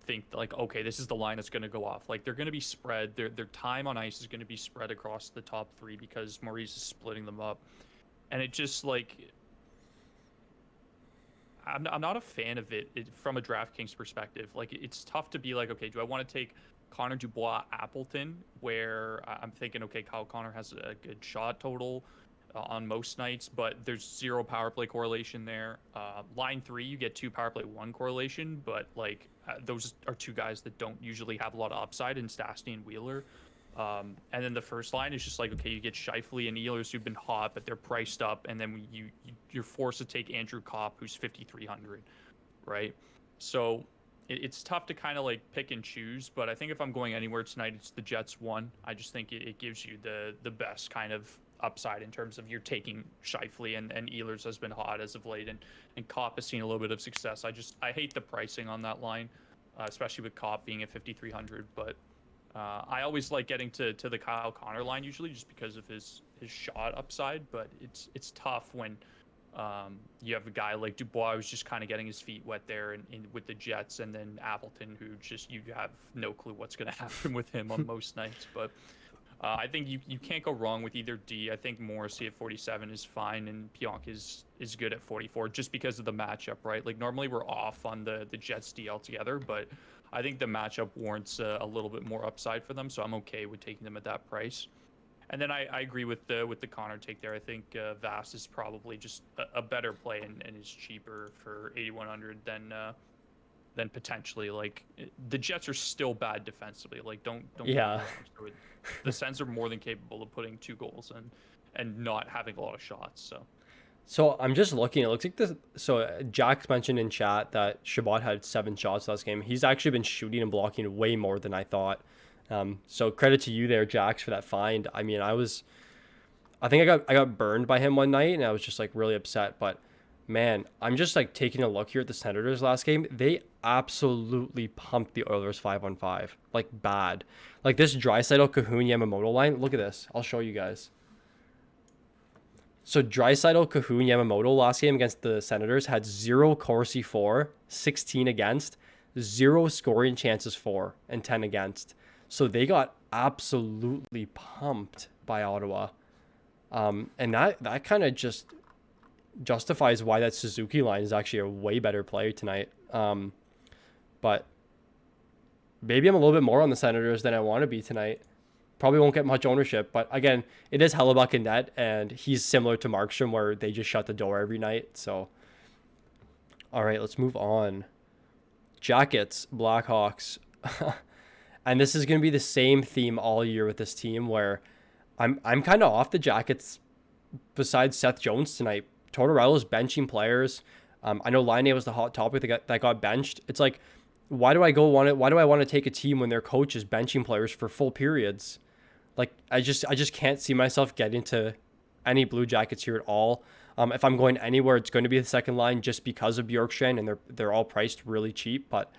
think like, okay, this is the line that's going to go off. Like they're going to be spread. Their time on ice is going to be spread across the top three because Maurice is splitting them up, and it just like I'm not a fan of it from a DraftKings perspective. Like it's tough to be like, okay, do I want to take Connor Dubois Appleton, where I'm thinking, okay, Kyle Connor has a good shot total on most nights, but there's zero power play correlation there. Line 3, you get 2 power play 1 correlation, but like those are two guys that don't usually have a lot of upside in Stastny and Wheeler. And then the first line is just like, okay, you get Scheifele and Ehlers who've been hot, but they're priced up, and then you're forced to take Andrew Kopp, who's 5,300, right? So it's tough to kind of like pick and choose, but I think if I'm going anywhere tonight, it's the Jets one. I just think it gives you the best kind of upside in terms of you're taking Scheifele, and Ehlers has been hot as of late, and Kopp has seen a little bit of success. I hate the pricing on that line, especially with Kopp being at 5,300, but I always like getting to the Kyle Connor line usually just because of his shot upside, but it's tough when you have a guy like Dubois who's just kind of getting his feet wet there with the Jets, and then Appleton, who just you have no clue what's going to happen with him on most nights. But I think you can't go wrong with either D. I think Morrissey at 47 is fine, and Pionk is good at 44 just because of the matchup, right? Like normally we're off on the Jets D altogether, but I think the matchup warrants a little bit more upside for them, so I'm okay with taking them at that price. And then I agree with the Connor take there. I think Vass is probably just a better play and is cheaper for 8,100 than potentially like the Jets are still bad defensively. Like don't get me Yeah. wrong. The Sens are more than capable of putting 2 goals and not having a lot of shots. So I'm just looking. It looks like this. So Jack mentioned in chat that Shabbat had 7 shots last game. He's actually been shooting and blocking way more than I thought. So credit to you there, Jax, for that find. I mean, I think I got burned by him one night, and I was just like really upset. But man, I'm just like taking a look here at the Senators last game. They absolutely pumped the Oilers 5-on-5, like bad. Like this Draisaitl, Kahun, Yamamoto line. Look at this. I'll show you guys. So Draisaitl, Kahun, Yamamoto last game against the Senators had 0 Corsi for, 16 against, 0 scoring chances for, and 10 against. So they got absolutely pumped by Ottawa. And that kind of just justifies why that Suzuki line is actually a way better player tonight. But maybe I'm a little bit more on the Senators than I want to be tonight. Probably won't get much ownership, but again, it is Hellebuck in net, and he's similar to Markstrom where they just shut the door every night. So, all right, let's move on. Jackets, Blackhawks. And this is going to be the same theme all year with this team where I'm kind of off the Jackets besides Seth Jones tonight. Tortorella's benching players. I know Laine was the hot topic that got benched. It's like, why do I want to take a team when their coach is benching players for full periods? Like, I just can't see myself getting to any Blue Jackets here at all. If I'm going anywhere, it's going to be the second line just because of Bjorkstrand, and they're all priced really cheap. But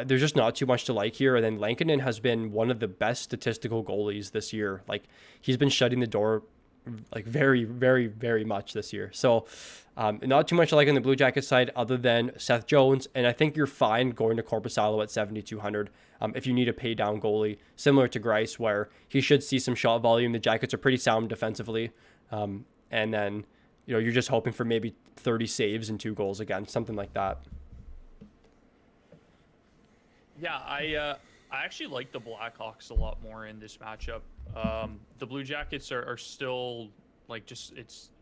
there's just not too much to like here. And then Lankinen has been one of the best statistical goalies this year. Like, he's been shutting the door like very, very, very much this year. So not too much to like on the Blue Jackets side other than Seth Jones. And I think you're fine going to Korpisalo at 7,200 if you need a pay down goalie, similar to Greiss, where he should see some shot volume. The Jackets are pretty sound defensively. And then, you're just hoping for maybe 30 saves and 2 goals again, something like that. Yeah, I actually like the Blackhawks a lot more in this matchup. The Blue Jackets are still like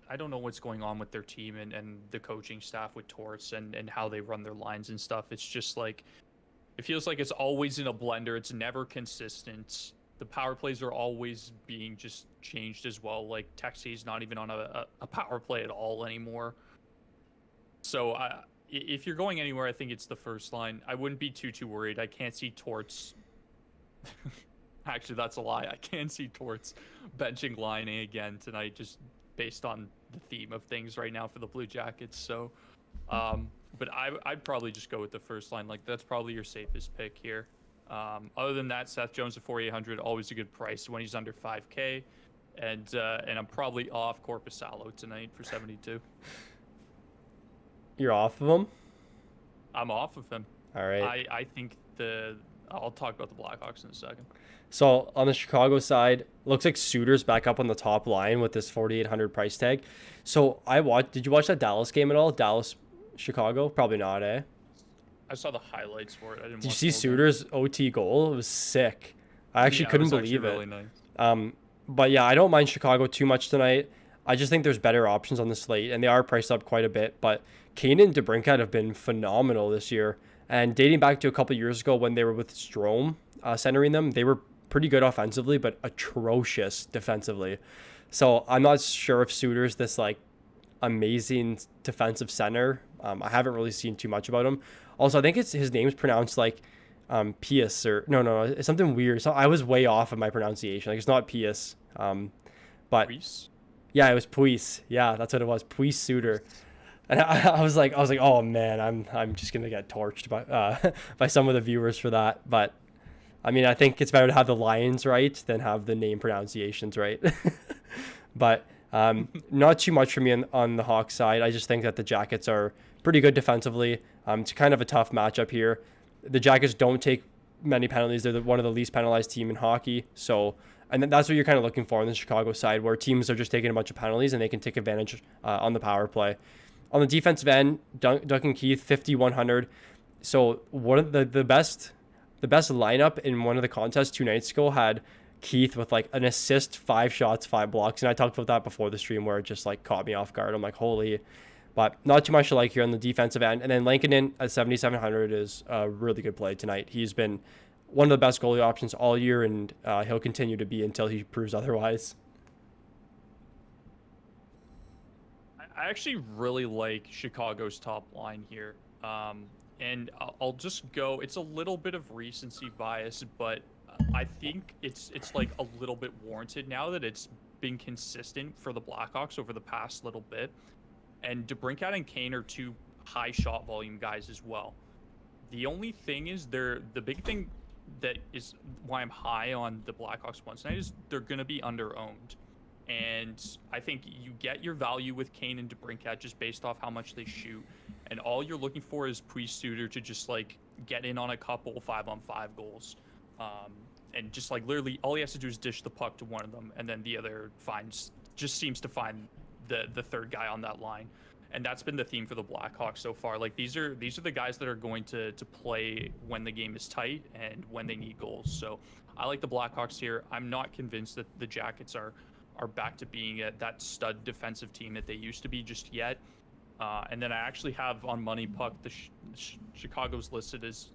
I don't know what's going on with their team and the coaching staff with Torts and how they run their lines and stuff. It's just like, it feels like it's always in a blender. It's never consistent. The power plays are always being just changed as well. Like Texie's not even on a power play at all anymore. So if you're going anywhere, I think it's the first line. I wouldn't be too worried. I can't see Torts. Actually, that's a lie. I can see Torts benching Line A again tonight, just based on the theme of things right now for the Blue Jackets. So, but I'd probably just go with the first line. Like, that's probably your safest pick here. Other than that, Seth Jones at 4,800, always a good price when he's under 5K. And I'm probably off Korpisalo tonight for 72. You're off of him? I'm off of him. All right. I think I'll talk about the Blackhawks in a second. So on the Chicago side, looks like Suter's back up on the top line with this 4,800 price tag. So did you watch that Dallas game at all? Dallas, Chicago? Probably not, eh? I saw the highlights for it. I didn't. Did you see Suter's OT goal? It was sick. I actually couldn't believe it. Really nice. But yeah, I don't mind Chicago too much tonight. I just think there's better options on the slate, and they are priced up quite a bit. But Kane and DeBrincat have been phenomenal this year. And dating back to a couple years ago when they were with Strome centering them, they were pretty good offensively, but atrocious defensively. So I'm not sure if Suter's this like amazing defensive center. I haven't really seen too much about him. Also, I think his name's pronounced like Pius or no, it's something weird. So I was way off of my pronunciation. Like, it's not Pius, but Puis? Yeah, it was Puis. Yeah, that's what it was. Puis Suter. And I was like, oh man, I'm just gonna get torched by some of the viewers for that. But I mean, I think it's better to have the Lions right than have the name pronunciations right. But not too much for me on the Hawks side. I just think that the Jackets are pretty good defensively. It's kind of a tough matchup here. The Jackets don't take many penalties. They're one of the least penalized team in hockey. So, and that's what you're kind of looking for on the Chicago side, where teams are just taking a bunch of penalties and they can take advantage on the power play. On the defensive end, Duncan Keith, 5,100. So one of the best lineup in one of the contests 2 nights ago had Keith with like an assist, 5 shots, 5 blocks. And I talked about that before the stream where it just like caught me off guard. I'm like, holy. But not too much to like here on the defensive end. And then Lankinen at 7,700 is a really good play tonight. He's been one of the best goalie options all year, and he'll continue to be until he proves otherwise. I actually really like Chicago's top line here. And I'll just go, it's a little bit of recency bias, but I think it's like a little bit warranted now that it's been consistent for the Blackhawks over the past little bit. And DeBrincat and Kane are two high shot volume guys as well. The only thing is the big thing that is why I'm high on the Blackhawks once tonight is they're going to be under-owned. And I think you get your value with Kane and DeBrincat just based off how much they shoot. And all you're looking for is Suter to just like get in on a couple 5-on-5 goals. And just like literally all he has to do is dish the puck to one of them, and then the other seems to find the third guy on that line. And that's been the theme for the Blackhawks so far. Like these are the guys that are going to play when the game is tight and when they need goals. So I like the Blackhawks here. I'm not convinced that the Jackets are back to being that stud defensive team that they used to be just yet. And then I actually have on Money Puck Chicago's listed as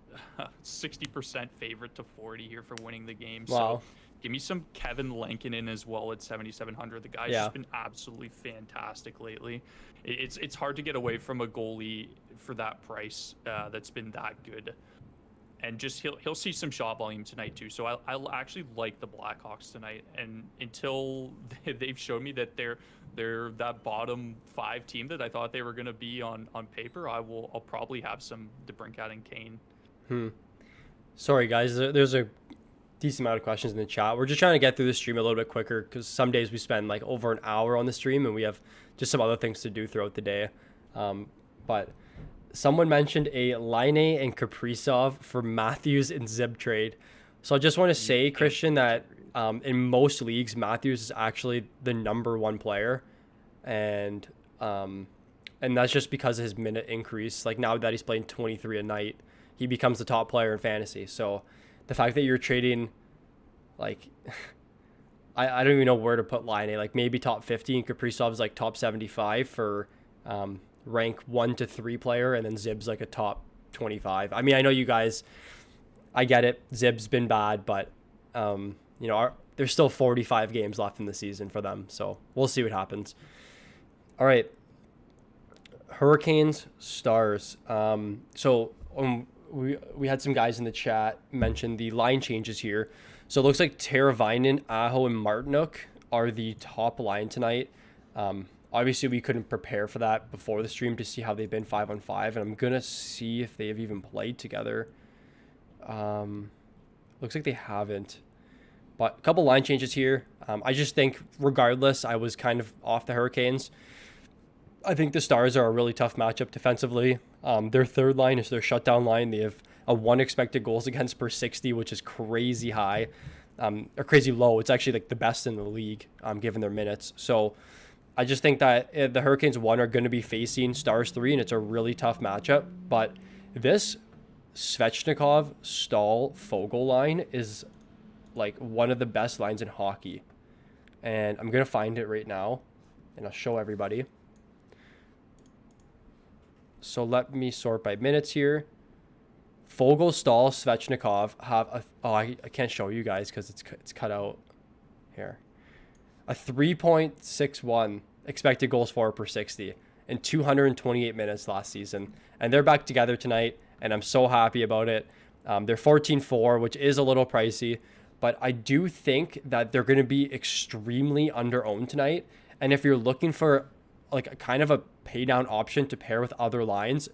60% favorite to 40 here for winning the game. Wow. So give me some Kevin Lankinen as well at 7,700. The guy's just been absolutely fantastic lately. It's hard to get away from a goalie for that price that's been that good. And just he'll see some shot volume tonight too. So I actually like the Blackhawks tonight. And until they've shown me that they're that bottom 5 team that I thought they were going to be on paper, I'll probably have some DeBrincat and Kane. Sorry guys, there's a decent amount of questions in the chat. We're just trying to get through the stream a little bit quicker because some days we spend like over an hour on the stream and we have just some other things to do throughout the day. But someone mentioned a Laine and Kaprizov for Matthews and Zib trade. So I just want to say, Christian, that in most leagues, Matthews is actually the number 1 player. And that's just because of his minute increase. Like now that he's playing 23 a night, he becomes the top player in fantasy. So the fact that you're trading, like, I don't even know where to put Laine. Like maybe top 50 and Kaprizov's like top 75 for rank 1 to 3 player, and then Zib's like a top 25. I mean, I know you guys, I get it. Zib's been bad, but there's still 45 games left in the season for them, so we'll see what happens. All right, Hurricanes, Stars. We had some guys in the chat mention the line changes here. So it looks like Teravainen, Aho, and Martinook are the top line tonight. Obviously, we couldn't prepare for that before the stream to see how they've been 5-on-5, and I'm going to see if they have even played together. Looks like they haven't. But a couple line changes here. I just think, regardless, I was kind of off the Hurricanes. I think the Stars are a really tough matchup defensively. Their third line is their shutdown line. They have a 1 expected goals against per 60, which is crazy high, or crazy low. It's actually like the best in the league, given their minutes. So I just think that the Hurricanes 1 are going to be facing Stars 3, and it's a really tough matchup. But this Svechnikov, Stahl, Fogle line is like one of the best lines in hockey. And I'm going to find it right now, and I'll show everybody. So let me sort by minutes here. Fogle, Stahl, Svechnikov have I can't show you guys because it's cut out here. A 3.61 expected goals for per 60 in 228 minutes last season. And they're back together tonight, and I'm so happy about it. They're 14-4, which is a little pricey, but I do think that they're going to be extremely under-owned tonight. And if you're looking for like a kind of a pay down option to pair with other lines,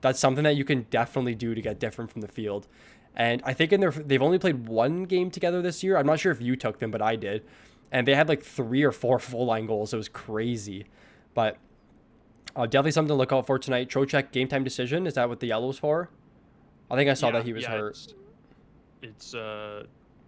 that's something that you can definitely do to get different from the field. And I think they've only played 1 game together this year. I'm not sure if you took them, but I did. And they had like 3 or 4 full line goals. It was crazy. But definitely something to look out for tonight. Trocheck game time decision. Is that what the yellow's for? I think I saw that he was hurt. It's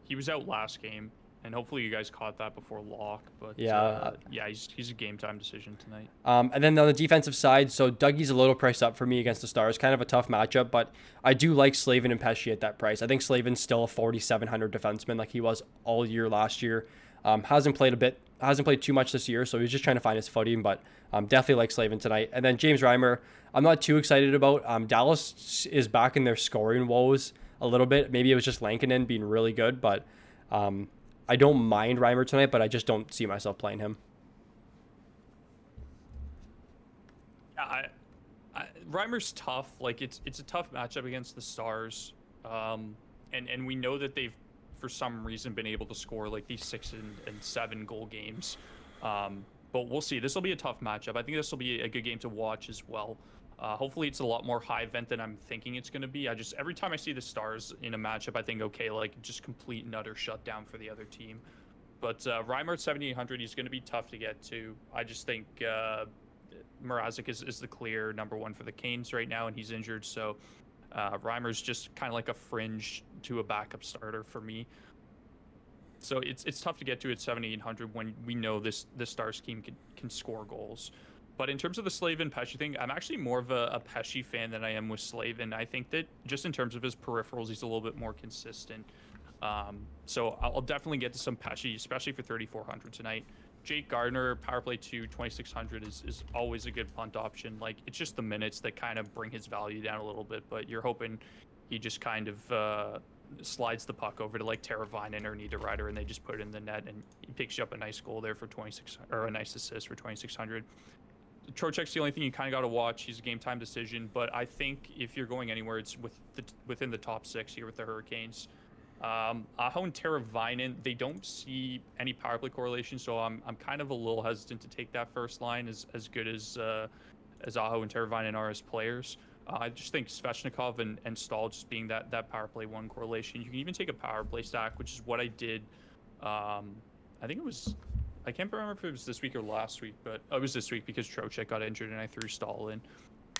he was out last game. and hopefully you guys caught that before lock. But Yeah. yeah, he's a game time decision tonight. And then on the defensive side, so Dougie's a little priced up for me against the Stars. Kind of a tough matchup, but I do like Slavin and Pesci at that price. I think Slavin's still a 4,700 defenseman like he was all year last year. Hasn't played too much this year, so he's just trying to find his footing, but definitely like Slavin tonight. And then James Reimer, I'm not too excited about. Dallas is back in their scoring woes a little bit. Maybe it was just Lankinen being really good, but I don't mind Reimer tonight, but I just don't see myself playing him. Yeah, Reimer's tough. Like it's a tough matchup against the Stars, and we know that they've for some reason been able to score like these 6 and 7 goal games. But we'll see. This will be a tough matchup. I think this will be a good game to watch as well. Hopefully it's a lot more high event than I'm thinking it's going to be. Every time I see the Stars in a matchup, I think, okay, like just complete and utter shutdown for the other team. But Reimer at 7,800, he's going to be tough to get to. I just think Mrazek is the clear number one for the Canes right now, and he's injured. So Reimer's just kind of like a fringe to a backup starter for me. So it's tough to get to at 7,800 when we know this Stars team can score goals. But in terms of the Slavin Pesci thing, I'm actually more of a Pesci fan than I am with Slavin. I think that just in terms of his peripherals, he's a little bit more consistent. So I'll definitely get to some Pesci, especially for 3,400 tonight. Jake Gardner, power play 2, 2,600 is always a good punt option. Like, it's just the minutes that kind of bring his value down a little bit, but you're hoping he just kind of slides the puck over to like Teravainen or Niederreiter, and they just put it in the net, and he picks you up a nice goal there for 2,600, or a nice assist for 2,600. Trocheck's the only thing you kind of got to watch. He's a game time decision, but I think if you're going anywhere, it's within the top 6 here with the Hurricanes. Aho and Teravainen, they don't see any power play correlation, so I'm kind of a little hesitant to take that first line as good as Aho and Teravainen are as players. I just think Svechnikov and Stahl just being that power play 1 correlation. You can even take a power play stack, which is what I did. I think it was, I can't remember if it was this week or last week, but it was this week because Trocheck got injured and I threw Stahl in.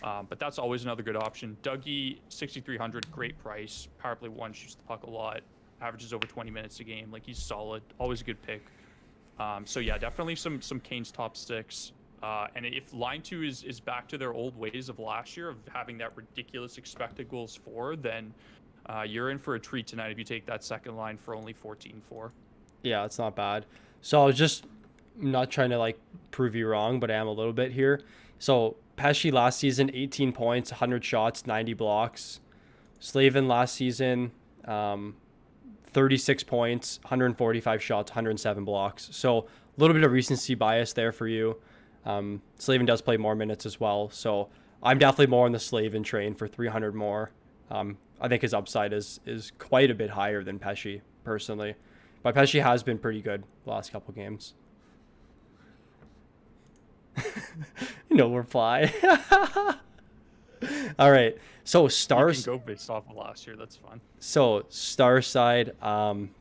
But that's always another good option. Dougie, 6,300, great price. Power play 1, shoots the puck a lot. Averages over 20 minutes a game. Like, he's solid. Always a good pick. So yeah, definitely some Canes top 6. And if line 2 is back to their old ways of last year of having that ridiculous expected goals for, then you're in for a treat tonight if you take that second line for only 14.4. Yeah, it's not bad. So I was just not trying to like prove you wrong, but I am a little bit here. So Pesci last season, 18 points, 100 shots, 90 blocks. Slavin last season, 36 points, 145 shots, 107 blocks. So a little bit of recency bias there for you. Slavin does play more minutes as well. So I'm definitely more on the Slavin train for 300 more. I think his upside is quite a bit higher than Pesci, personally. But Pesci has been pretty good the last couple games. No reply. All right. So Stars. You can go based off of last year. That's fun. So Star side,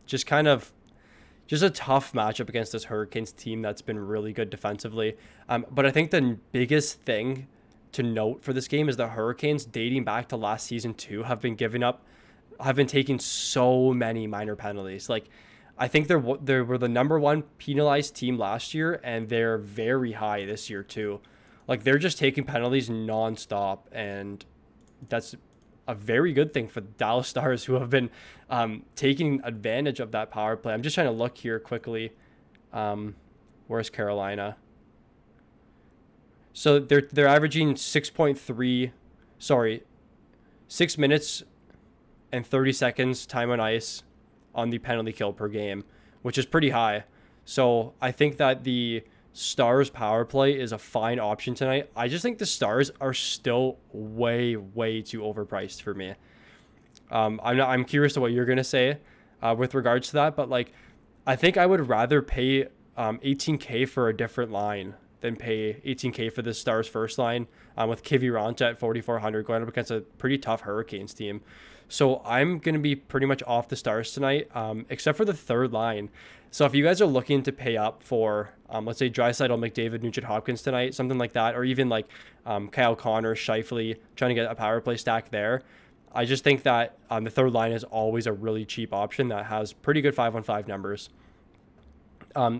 just a tough matchup against this Hurricanes team that's been really good defensively. But I think the biggest thing to note for this game is the Hurricanes, dating back to last season too, have been taking so many minor penalties. Like, I think they were the number 1 penalized team last year, and they're very high this year too. Like, they're just taking penalties nonstop, and that's a very good thing for the Dallas Stars, who have been taking advantage of that power play. I'm just trying to look here quickly. Where's Carolina? So they're averaging 6 minutes and 30 seconds time on ice on the penalty kill per game, which is pretty high. So I think that the Stars power play is a fine option tonight. I just think the Stars are still way too overpriced for me. I'm curious to what you're gonna say with regards to that, but like, I think I would rather pay $18K for a different line than pay $18K for the Stars first line with Kiviranta at 4,400 going up against a pretty tough Hurricanes team. So I'm going to be pretty much off the Stars tonight, except for the third line. So if you guys are looking to pay up for, let's say, Draisaitl, McDavid, Nugent-Hopkins tonight, something like that, or even like Kyle Connor, Scheifele, trying to get a power play stack there, I just think that the third line is always a really cheap option that has pretty good 5-on-5 numbers.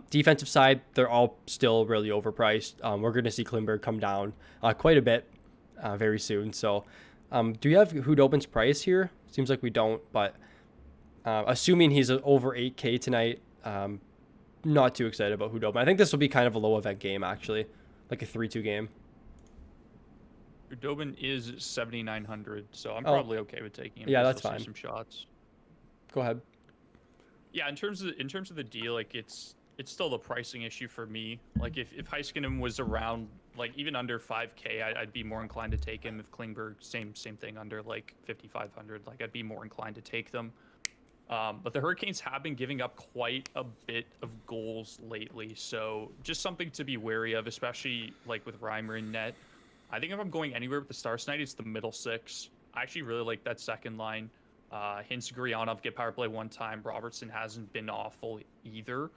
Defensive side, they're all still really overpriced. We're going to see Klingberg come down quite a bit very soon. So do you have Hudobin's price here? Seems like we don't, but assuming he's over 8K tonight, not too excited about Hudobin. I think this will be kind of a low event game, actually, like a 3-2 game. Hudobin is 7,900, so I'm probably okay with taking him. Yeah, that's fine. Some shots. Go ahead. Yeah, in terms of the deal, like it's still the pricing issue for me. Like if Heiskanen was around like even under 5K, I'd be more inclined to take him. If Klingberg, same thing, under like 5,500, like I'd be more inclined to take them. But the Hurricanes have been giving up quite a bit of goals lately, so just something to be wary of, especially like with Reimer in net. I think if I'm going anywhere with the Stars tonight, it's the middle six. I actually really like that second line. Hintz, Gurianov get power play one time. Robertson hasn't been awful either.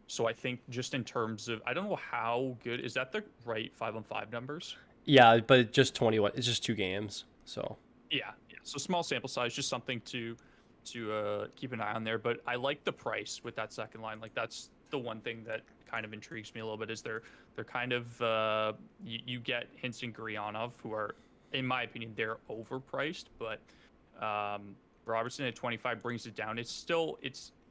So I think just in terms of, I don't know how good, is that the right 5-on-5 numbers? Yeah, but just 21. It's just 2 games, so. Yeah. So small sample size, just something to keep an eye on there. But I like the price with that second line. Like that's the one thing that kind of intrigues me a little bit is they're kind of you get Hintz and Gurianov, who are, in my opinion, they're overpriced, but Robertson at 25 brings it down.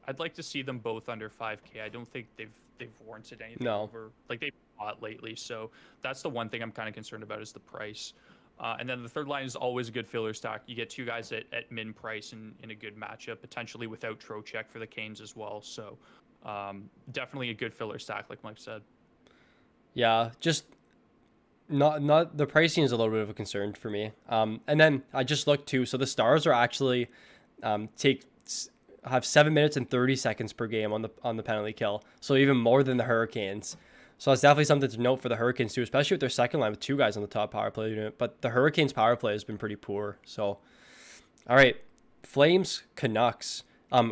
I'd like to see them both under 5K. I don't think they've warranted anything over, like they've bought lately. So that's the one thing I'm kind of concerned about is the price. And then the third line is always a good filler stack. You get 2 guys at min price in a good matchup, potentially without Trocheck for the Canes as well. So definitely a good filler stack, like Mike said. Yeah, just not the pricing is a little bit of a concern for me. And then I just looked too. So the Stars are actually have 7 minutes and 30 seconds per game on the penalty kill. So even more than the Hurricanes. So that's definitely something to note for the Hurricanes too, especially with their second line with 2 guys on the top power play unit. But the Hurricanes power play has been pretty poor. So, all right, Flames Canucks.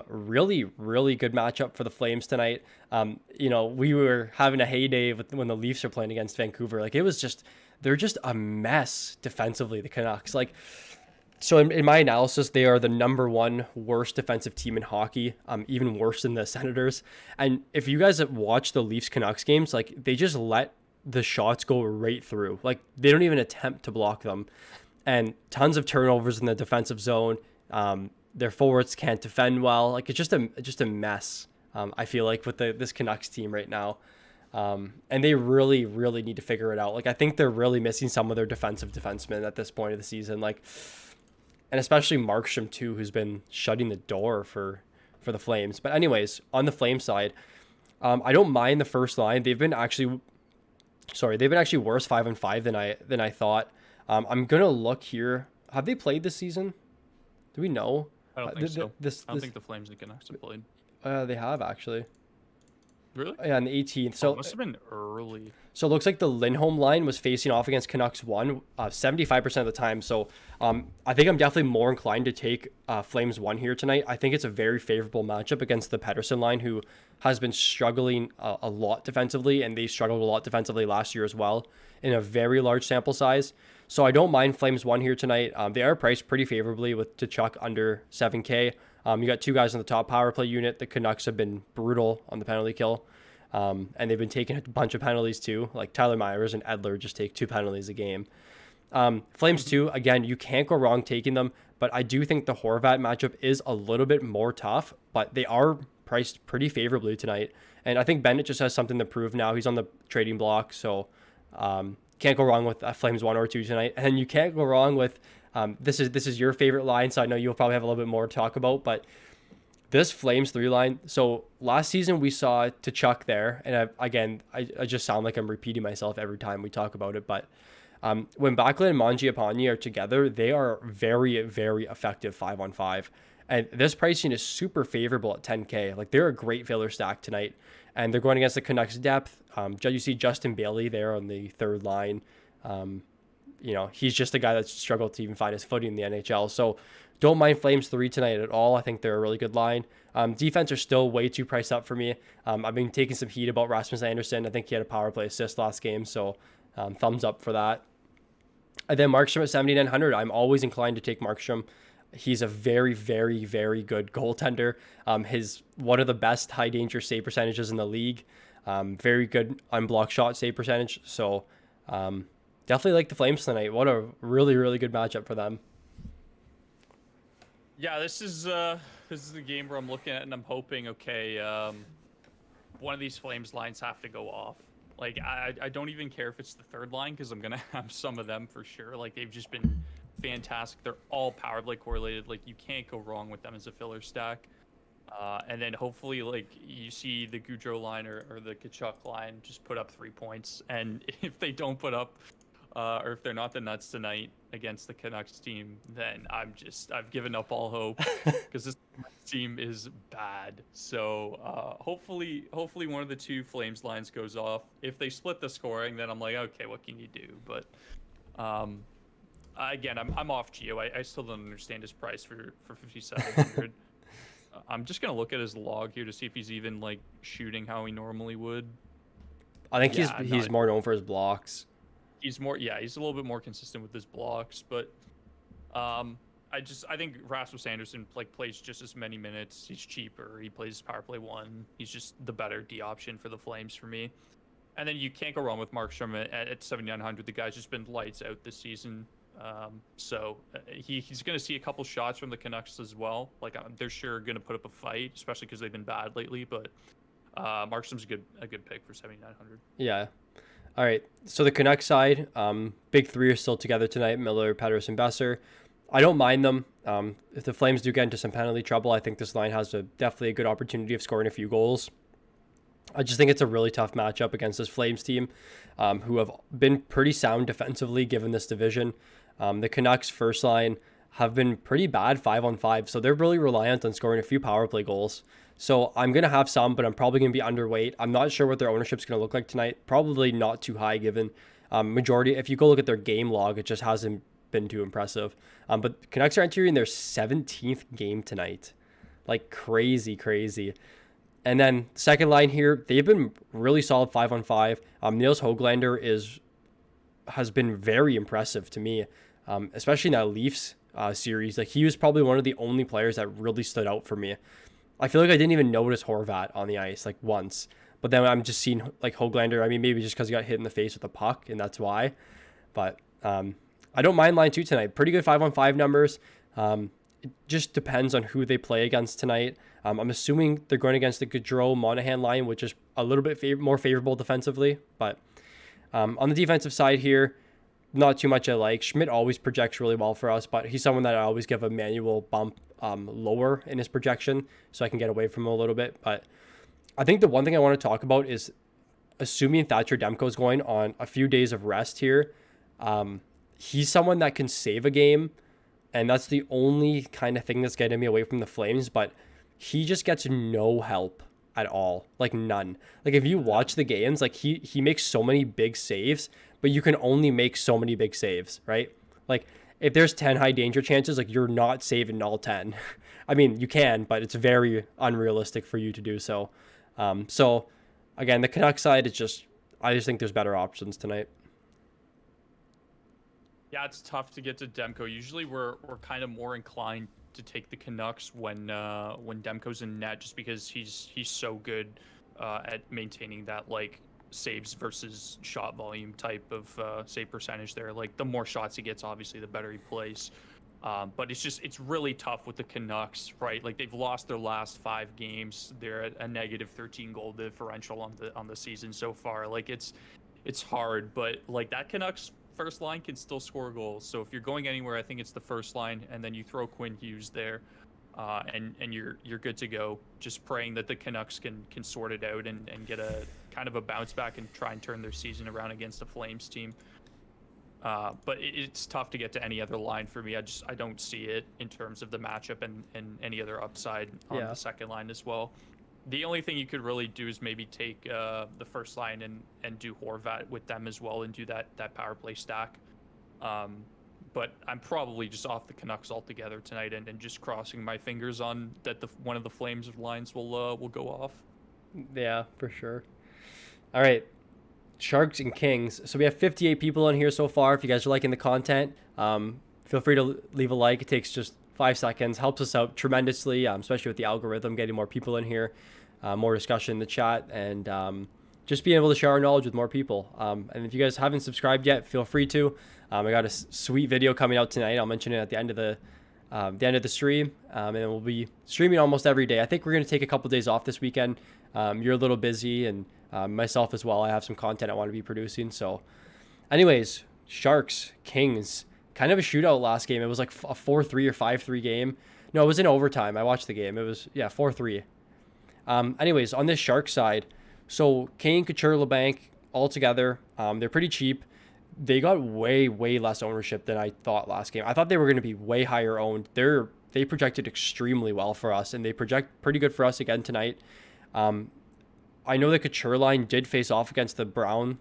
Really, really good matchup for the Flames tonight. We were having a heyday when the Leafs are playing against Vancouver. Like they're just a mess defensively, the Canucks. Like, so in my analysis, they are the number 1 worst defensive team in hockey, even worse than the Senators. And if you guys have watched the Leafs Canucks games, like they just let the shots go right through. Like they don't even attempt to block them, and tons of turnovers in the defensive zone. Their forwards can't defend well. Like it's just a mess. I feel like with this Canucks team right now, and they really, really need to figure it out. Like I think they're really missing some of their defensive defensemen at this point of the season. Like. And especially Markstrom too, who's been shutting the door for the Flames. But anyways, on the Flames side, I don't mind the first line. They've been actually worse 5-on-5 than I thought. I'm gonna look here. Have they played this season? Do we know? I don't think so. I don't think the Flames and Canucks have played. They have actually. Really? Yeah, on the 18th. So it must have been early. So it looks like the Lindholm line was facing off against Canucks 75% of the time. So I think I'm definitely more inclined to take Flames 1 here tonight. I think it's a very favorable matchup against the Pettersson line, who has been struggling a lot defensively, and they struggled a lot defensively last year as well in a very large sample size. So I don't mind Flames 1 here tonight. They are priced pretty favorably with Tkachuk under 7K. You got 2 guys on the top power play unit. The Canucks have been brutal on the penalty kill. And they've been taking a bunch of penalties too. Like Tyler Myers and Edler just take 2 penalties a game. Flames 2, again, you can't go wrong taking them. But I do think the Horvat matchup is a little bit more tough. But they are priced pretty favorably tonight. And I think Bennett just has something to prove now. He's on the trading block. So can't go wrong with Flames 1 or 2 tonight. And you can't go wrong with... This is your favorite line, so I know you'll probably have a little bit more to talk about, but this Flames 3 line. So last season we saw Tkachuk there, and I just sound like I'm repeating myself every time we talk about it, but when Backlund and Mangiapane are together, they are very, very effective 5-on-5. And this pricing is super favorable at 10K. Like they're a great filler stack tonight, and they're going against the Canucks depth. You see Justin Bailey there on the third line. He's just a guy that's struggled to even find his footing in the NHL. So don't mind Flames 3 tonight at all. I think they're a really good line. Defense are still way too priced up for me. I've been taking some heat about Rasmus Anderson. I think he had a power play assist last game, so thumbs up for that. And then Markstrom at 7,900. I'm always inclined to take Markstrom. He's a very, very, very good goaltender. His one of the best high danger save percentages in the league. Very good unblocked shot save percentage. So definitely like the Flames tonight. What a really, really good matchup for them. Yeah, this is the game where I'm looking at and I'm hoping, okay, one of these Flames lines have to go off. Like, I don't even care if it's the third line because I'm going to have some of them for sure. Like, they've just been fantastic. They're all power play correlated. Like, you can't go wrong with them as a filler stack. And then hopefully, like, you see the Goudreau line or the Kachuk line just put up 3 points. And if they don't put up, or if they're not the Nuts tonight against the Canucks team, then I've given up all hope because this team is bad. So hopefully one of the two Flames lines goes off. If they split the scoring, then I'm like, okay, what can you do? But again, I'm off Geo. I still don't understand his price for 5,700. I'm just gonna look at his log here to see if he's even like shooting how he normally would. I think he's more known for his blocks. He's a little bit more consistent with his blocks, but I think Rasmus Anderson plays just as many minutes. He's cheaper. He plays power play 1. He's just the better D option for the Flames for me. And then you can't go wrong with Markstrom at 7,900. The guy's just been lights out this season. So he's going to see a couple shots from the Canucks as well. Like they're sure going to put up a fight, especially because they've been bad lately. But Markstrom's a good pick for 7,900. Yeah. All right. So the Canucks side, big three are still together tonight: Miller, Pettersson, Besser. I don't mind them. If the Flames do get into some penalty trouble, I think this line has definitely a good opportunity of scoring a few goals. I just think it's a really tough matchup against this Flames team, who have been pretty sound defensively given this division. The Canucks first line have been pretty bad 5-on-5, so they're really reliant on scoring a few power play goals. So I'm going to have some, but I'm probably going to be underweight. I'm not sure what their ownership's going to look like tonight. Probably not too high given majority. If you go look at their game log, it just hasn't been too impressive. But Canucks are entering their 17th game tonight. Like crazy. And then second line here, they've been really solid 5-on-5. Niels Höglander has been very impressive to me, especially in that Leafs series. Like he was probably one of the only players that really stood out for me. I feel like I didn't even notice Horvat on the ice like once, but then I'm just seeing like Höglander. I mean, maybe just because he got hit in the face with a puck, and that's why. But I don't mind line 2 tonight. Pretty good 5-on-5 numbers. It just depends on who they play against tonight. I'm assuming they're going against the Gaudreau-Monahan line, which is a little bit more favorable defensively. But on the defensive side here, not too much I like. Schmidt always projects really well for us, but he's someone that I always give a manual bump lower in his projection so I can get away from him a little bit. But I think the one thing I want to talk about is assuming Thatcher Demko is going on a few days of rest here. He's someone that can save a game, and that's the only kind of thing that's getting me away from the Flames, but he just gets no help at all, like none. Like if you watch the games, like he makes so many big saves, but you can only make so many big saves, right? Like if there's 10 high danger chances, like you're not saving all 10. I mean, you can, but it's very unrealistic for you to do so. So again, the Canucks side, I just think there's better options tonight. Yeah, it's tough to get to Demko. Usually we're kind of more inclined to take the Canucks when Demko's in net, just because he's so good at maintaining that like saves versus shot volume type of save percentage there. Like the more shots he gets, obviously the better he plays. But it's really tough with the Canucks, right? Like they've lost their last 5 games. They're at a negative 13 goal differential on the season so far. Like it's hard, but like that Canucks first line can still score goals. So if you're going anywhere, I think it's the first line, and then you throw Quinn Hughes there, and you're good to go. Just praying that the Canucks can sort it out and get a kind of a bounce back and try and turn their season around against the Flames team. But it's tough to get to any other line for me. I don't see it in terms of the matchup and any other upside on the second line as well. The only thing you could really do is maybe take the first line and do Horvat with them as well and do that power play stack. But I'm probably just off the Canucks altogether tonight and just crossing my fingers on that one of the Flames lines will go off. Yeah, for sure. All right. Sharks and Kings. So we have 58 people on here so far. If you guys are liking the content, feel free to leave a like. It takes just 5 seconds. Helps us out tremendously, especially with the algorithm, getting more people in here, more discussion in the chat, and just being able to share our knowledge with more people. And if you guys haven't subscribed yet, feel free to. I got a sweet video coming out tonight. I'll mention it at the end of the stream, and then we'll be streaming almost every day. I think we're going to take a couple days off this weekend. You're a little busy, and myself as well. I have some content I want to be producing. So anyways, Sharks, Kings, kind of a shootout last game. It was like a 4-3 or 5-3 game. No, it was in overtime. I watched the game. It was, 4-3. Anyways, on this Sharks side, so Kane, Couture, LeBanc, all together, they're pretty cheap. They got way, way less ownership than I thought last game. I thought they were going to be way higher owned. They projected extremely well for us, and they project pretty good for us again tonight. I know the Couture line did face off against the Brown,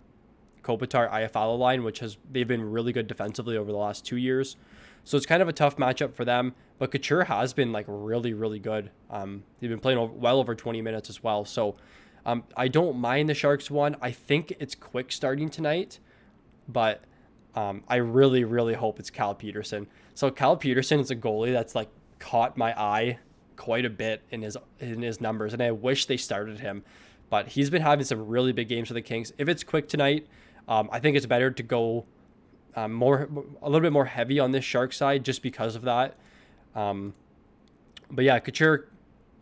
Kopitar, Iafallo line, they've been really good defensively over the last 2 years. So it's kind of a tough matchup for them. But Couture has been like really, really good. They've been playing well over 20 minutes as well. So I don't mind the Sharks one. I think it's quick starting tonight, but I really, really hope it's Cal Peterson. So Cal Peterson is a goalie that's like caught my eye quite a bit in his numbers, and I wish they started him. But he's been having some really big games for the Kings. If it's quick tonight, I think it's better to go a little bit more heavy on this Shark side just because of that. But yeah, Couture,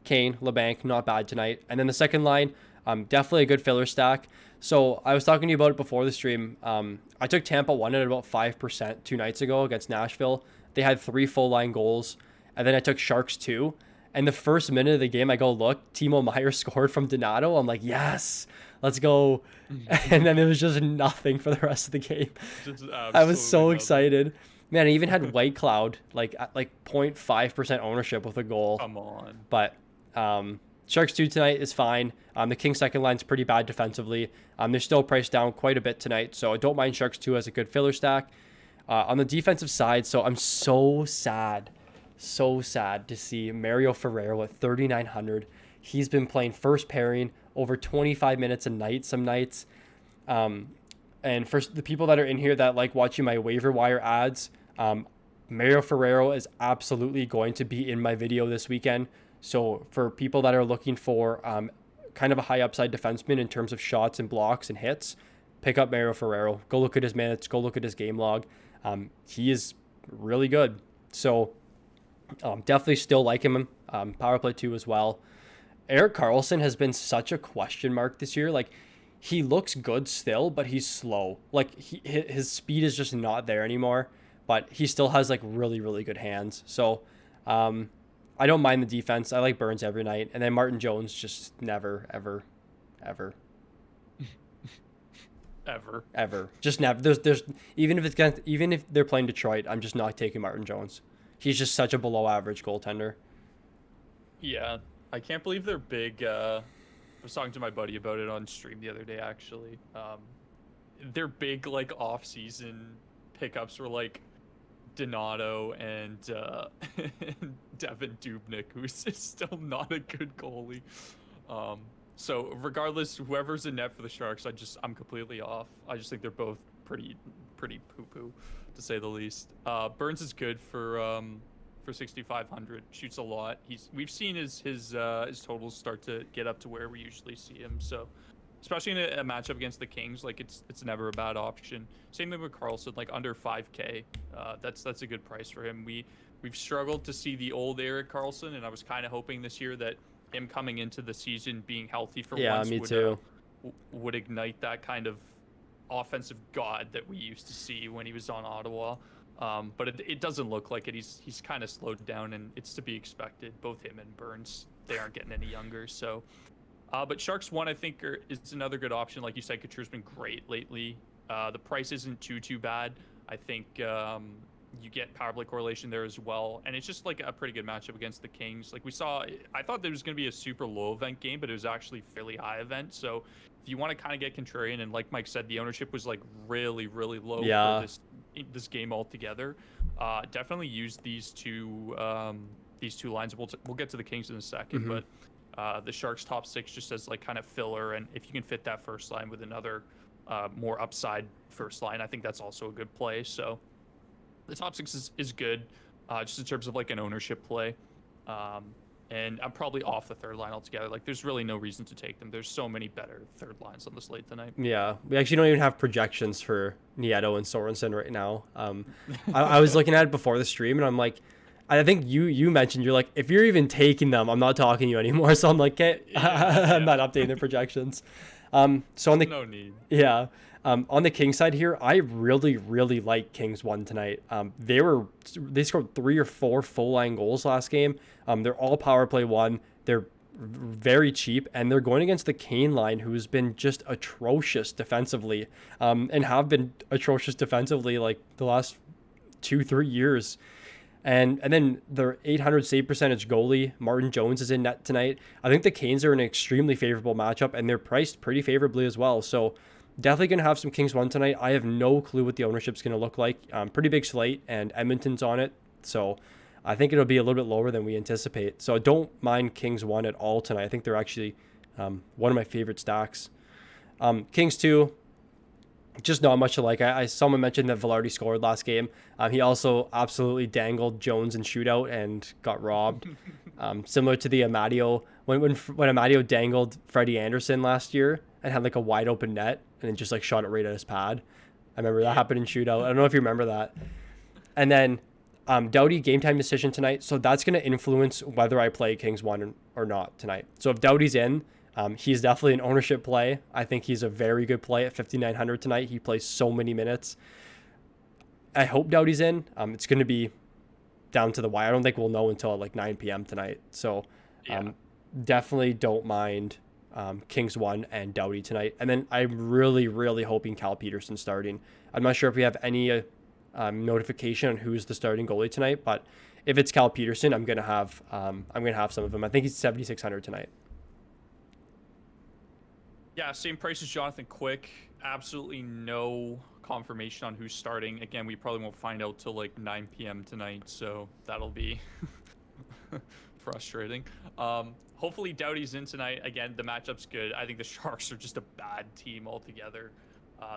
Kane, LeBanc, not bad tonight. And then the second line, definitely a good filler stack. So I was talking to you about it before the stream. I took Tampa 1 at about 5% 2 nights ago against Nashville. They had 3 full line goals. And then I took Sharks 2. And the first minute of the game, I go, look, Timo Meier scored from Donato. I'm like, yes, let's go. And then it was just nothing for the rest of the game. I was so excited. Man, I even had White Cloud, like 0.5% ownership with a goal. Come on. But Sharks 2 tonight is fine. The Kings second line's pretty bad defensively. They're still priced down quite a bit tonight, so I don't mind Sharks 2 as a good filler stack. On the defensive side, so I'm so sad to see Mario Ferrero at 3,900. He's been playing first pairing over 25 minutes a night some nights. And for the people that are in here that like watching my waiver wire ads, Mario Ferrero is absolutely going to be in my video this weekend. So for people that are looking for kind of a high upside defenseman in terms of shots and blocks and hits, pick up Mario Ferrero. Go look at his minutes. Go look at his game log. He is really good. So definitely still like him. Power play 2 as well. Erik Karlsson has been such a question mark this year. Like, he looks good still, but he's slow. Like, his speed is just not there anymore, but he still has like really, really good hands. So I don't mind the defense. I like Burns every night. And then Martin Jones just never, ever. Just never. There's even if they're playing Detroit, I'm just not taking Martin Jones. He's just such a below average goaltender. Yeah, I can't believe they're big. I was talking to my buddy about it on stream the other day, actually. Their big like off-season pickups were like Donato and Devin Dubnyk, who's still not a good goalie. So regardless, whoever's in net for the Sharks, I'm completely off. I just think they're both pretty poo-poo, to say the least. Burns is good for 6,500. Shoots a lot. We've seen his totals start to get up to where we usually see him. So, especially in a matchup against the Kings, like it's never a bad option. Same thing with Karlsson, like under 5K. That's a good price for him. We've struggled to see the old Erik Karlsson, and I was kind of hoping this year that him coming into the season being healthy for once would ignite that kind of offensive god that we used to see when he was on Ottawa. But it doesn't look like it. He's kind of slowed down, and it's to be expected. Both him and Burns, they aren't getting any younger. So, but Sharks 1, I think, is another good option. Like you said, Couture's been great lately. The price isn't too bad. I think you get power play correlation there as well, and it's just like a pretty good matchup against the Kings. Like we saw, I thought there was going to be a super low event game, but it was actually fairly high event. So if you want to kind of get contrarian, and like Mike said, the ownership was like really low for this game altogether. Definitely use these two lines. We'll get to the Kings in a second, but the Sharks top 6 just as like kind of filler, and if you can fit that first line with another more upside first line, I think that's also a good play. So the top 6 is good. just in terms of like an ownership play. Um, and I'm probably off the third line altogether. Like, there's really no reason to take them. There's so many better third lines on the slate tonight. Yeah, we actually don't even have projections for Nieto and Sorensen right now. I was looking at it before the stream, and I'm like, I think you mentioned you're like, if you're even taking them, I'm not talking to you anymore. So I'm like, okay, I'm not updating the projections. So on the no need. Yeah. On the Kings side here, I really, really like Kings won tonight. They scored 3 or 4 full line goals last game. They're all power play one. They're very cheap, and they're going against the Kane line, who's been just atrocious defensively, and have been atrocious defensively like the last 2-3 years. And then their 800 save percentage goalie, Martin Jones, is in net tonight. I think the Canes are in an extremely favorable matchup, and they're priced pretty favorably as well. So definitely going to have some Kings won tonight. I have no clue what the ownership's going to look like. Pretty big slate, and Edmonton's on it. So I think it'll be a little bit lower than we anticipate. So I don't mind Kings won at all tonight. I think they're actually one of my favorite stacks. Kings 2. Just not much to like. Someone mentioned that Velarde scored last game. He also absolutely dangled Jones in shootout and got robbed. Similar to the Amadio when Amadio dangled Freddie Anderson last year and had like a wide open net and then just like shot it right at his pad. I remember that happened in shootout. I don't know if you remember that. And then Doughty game time decision tonight. So that's going to influence whether I play Kings 1 or not tonight. So if Doughty's in, he's definitely an ownership play. I think he's a very good play at 5,900 tonight. He plays so many minutes. I hope Doughty's in. It's going to be down to the wire. I don't think we'll know until like 9 p.m. tonight. So definitely don't mind Kings 1 and Doughty tonight. And then I'm really, really hoping Cal Peterson's starting. I'm not sure if we have any notification on who's the starting goalie tonight, but if it's Cal Peterson, I'm gonna have some of them. I think he's 7,600 tonight. Yeah, same price as Jonathan Quick. Absolutely no confirmation on who's starting. Again, we probably won't find out till like 9 p.m. tonight, so that'll be frustrating. Hopefully Doughty's in tonight. Again, the matchup's good. I think the Sharks are just a bad team altogether.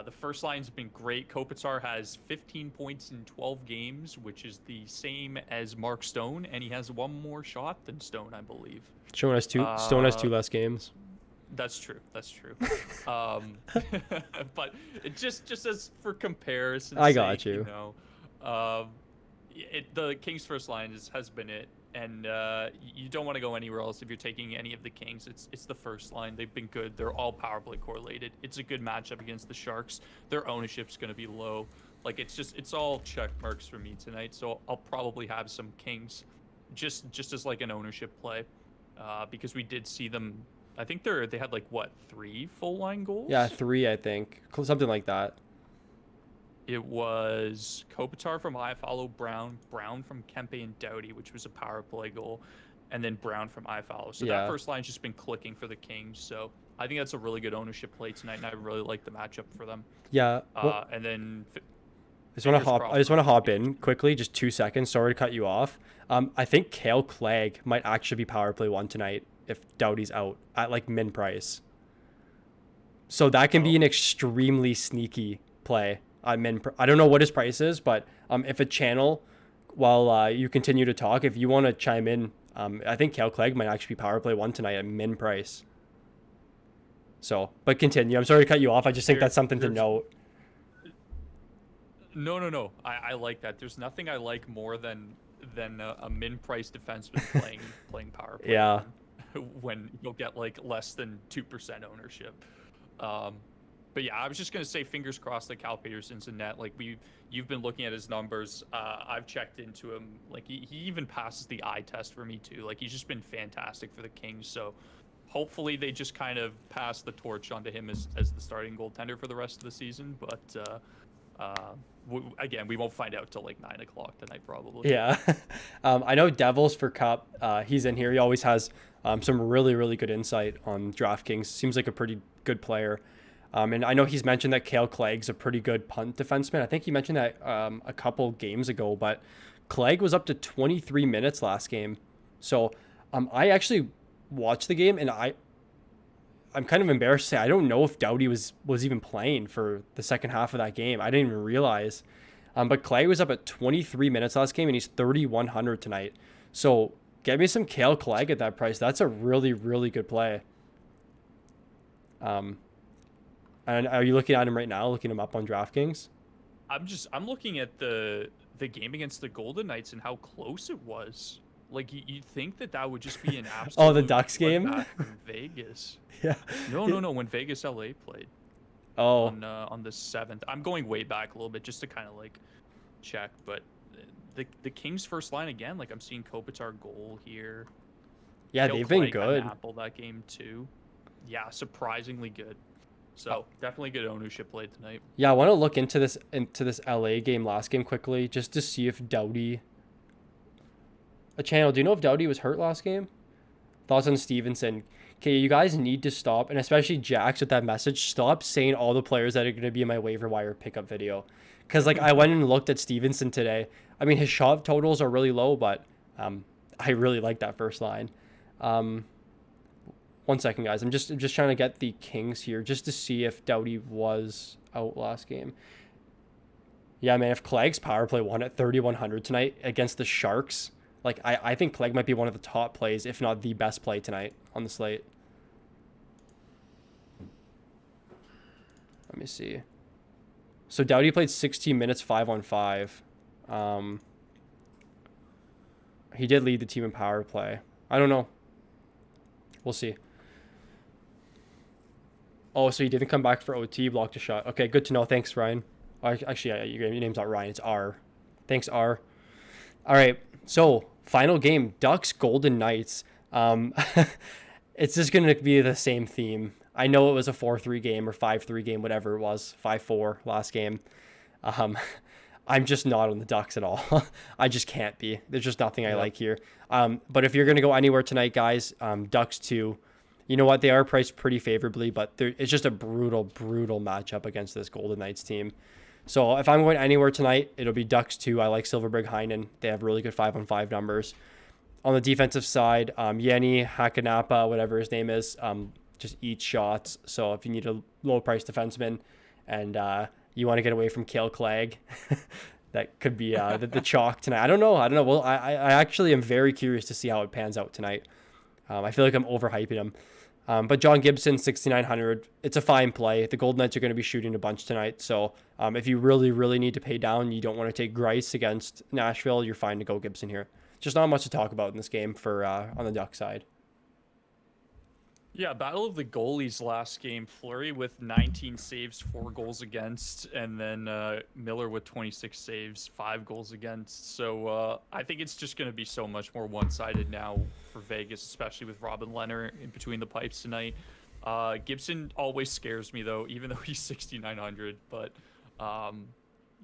The first line's been great. Kopitar has 15 points in 12 games, which is the same as Mark Stone, and he has one more shot than Stone, I believe. Stone has two less games. That's true. But it just as for comparison, I got you. The Kings' first line has been it, and you don't want to go anywhere else if you're taking any of the Kings. It's the first line. They've been good. They're all power play correlated. It's a good matchup against the Sharks. Their ownership's going to be low. Like it's all check marks for me tonight. So I'll probably have some Kings, just as like an ownership play, because we did see them. I think they had like 3 full line goals? Yeah, 3, I think. Something like that. It was Kopitar from Iafallo, Brown from Kempe and Doughty, which was a power play goal, and then Brown from Iafallo. So that first line's just been clicking for the Kings. So I think that's a really good ownership play tonight, and I really like the matchup for them. Yeah. And then I just want to hop in quickly, just 2 seconds. Sorry to cut you off. I think Cale Clegg might actually be power play 1 tonight if Doughty's out at like min price. So that can be an extremely sneaky play. I don't know what his price is, but if a channel, while you continue to talk, if you want to chime in, I think Cale Clegg might actually be power play 1 tonight at min price. So, but continue. I'm sorry to cut you off. I just think that's something to note. No. I like that. There's nothing I like more than a min price defenseman playing power play. Yeah. When you'll get like less than 2% ownership. But yeah, I was just gonna say, fingers crossed that Cal Peterson's in net. Like you've been looking at his numbers. I've checked into him. Like he even passes the eye test for me too. Like he's just been fantastic for the Kings. So hopefully they just kind of pass the torch onto him as the starting goaltender for the rest of the season. But again, we won't find out till like 9 o'clock tonight probably. Yeah. I know Devils for Cup. He's in here. He always has some really, really good insight on DraftKings. Seems like a pretty good player. And I know he's mentioned that Cale Clegg's a pretty good punt defenseman. I think he mentioned that a couple games ago, but Clegg was up to 23 minutes last game. So I actually watched the game, and I'm kind of embarrassed to say I don't know if Doughty was even playing for the second half of that game. I didn't even realize. But Clay was up at 23 minutes last game, and he's 3,100 tonight. So get me some Kale Clegg at that price. That's a really, really good play. And are you looking at him right now? Looking him up on DraftKings? I'm looking at the game against the Golden Knights and how close it was. Like you'd think that would just be an absolute. Oh, the Ducks game. In Vegas. Yeah. No. When Vegas LA played. Oh. On the 7th. I'm going way back a little bit just to kind of like check, but the Kings first line again. Like I'm seeing Kopitar goal here. Yeah, they've been good. Apple that game too. Yeah, surprisingly good. So definitely good ownership play tonight. Yeah, I want to look into this LA game last game quickly just to see if Doughty. A channel. Do you know if Doughty was hurt last game? Thoughts on Stevenson? Okay, you guys need to stop, and especially Jax with that message. Stop saying all the players that are going to be in my waiver wire pickup video, because like I went and looked at Stevenson today. I mean, his shot totals are really low, but I really like that first line. 1 second, guys. I'm just trying to get the Kings here just to see if Doughty was out last game. Yeah, man. If Clegg's power play won at 3,100 tonight against the Sharks, like I think Clegg might be one of the top plays, if not the best play tonight on the slate. Let me see. So Doughty played 16 minutes, 5-on-5. He did lead the team in power play. I don't know. We'll see. Oh, so he didn't come back for OT, blocked a shot. Okay, good to know. Thanks, Ryan. Actually, yeah, your name's not Ryan. It's R. Thanks, R. All right, so final game, Ducks Golden Knights. It's just going to be the same theme. I know it was a 4-3 game or 5-3 game, whatever it was, 5-4 last game. I'm just not on the Ducks at all. I just can't be. There's just nothing I like here. But if you're going to go anywhere tonight, guys, Ducks 2. You know what? They are priced pretty favorably, but it's just a brutal, brutal matchup against this Golden Knights team. So if I'm going anywhere tonight, it'll be Ducks 2. I like Silverberg Heinen. They have really good 5-on-5 numbers. On the defensive side, Yenny, Hakanapa, whatever his name is, just eat shots. So if you need a low-priced defenseman and you want to get away from Kale Clegg, that could be the chalk tonight. I don't know. Well, I actually am very curious to see how it pans out tonight. I feel like I'm overhyping him. But John Gibson, 6,900. It's a fine play. The Golden Knights are going to be shooting a bunch tonight. So if you really, really need to pay down, you don't want to take Grice against Nashville, you're fine to go Gibson here. Just not much to talk about in this game for on the Duck side. Yeah, battle of the goalies last game. Fleury with 19 saves, 4 goals against, and then Miller with 26 saves, 5 goals against. So I think it's just going to be so much more one-sided now for Vegas, especially with Robin Lehner in between the pipes tonight. Gibson always scares me, though, even though he's 6,900. But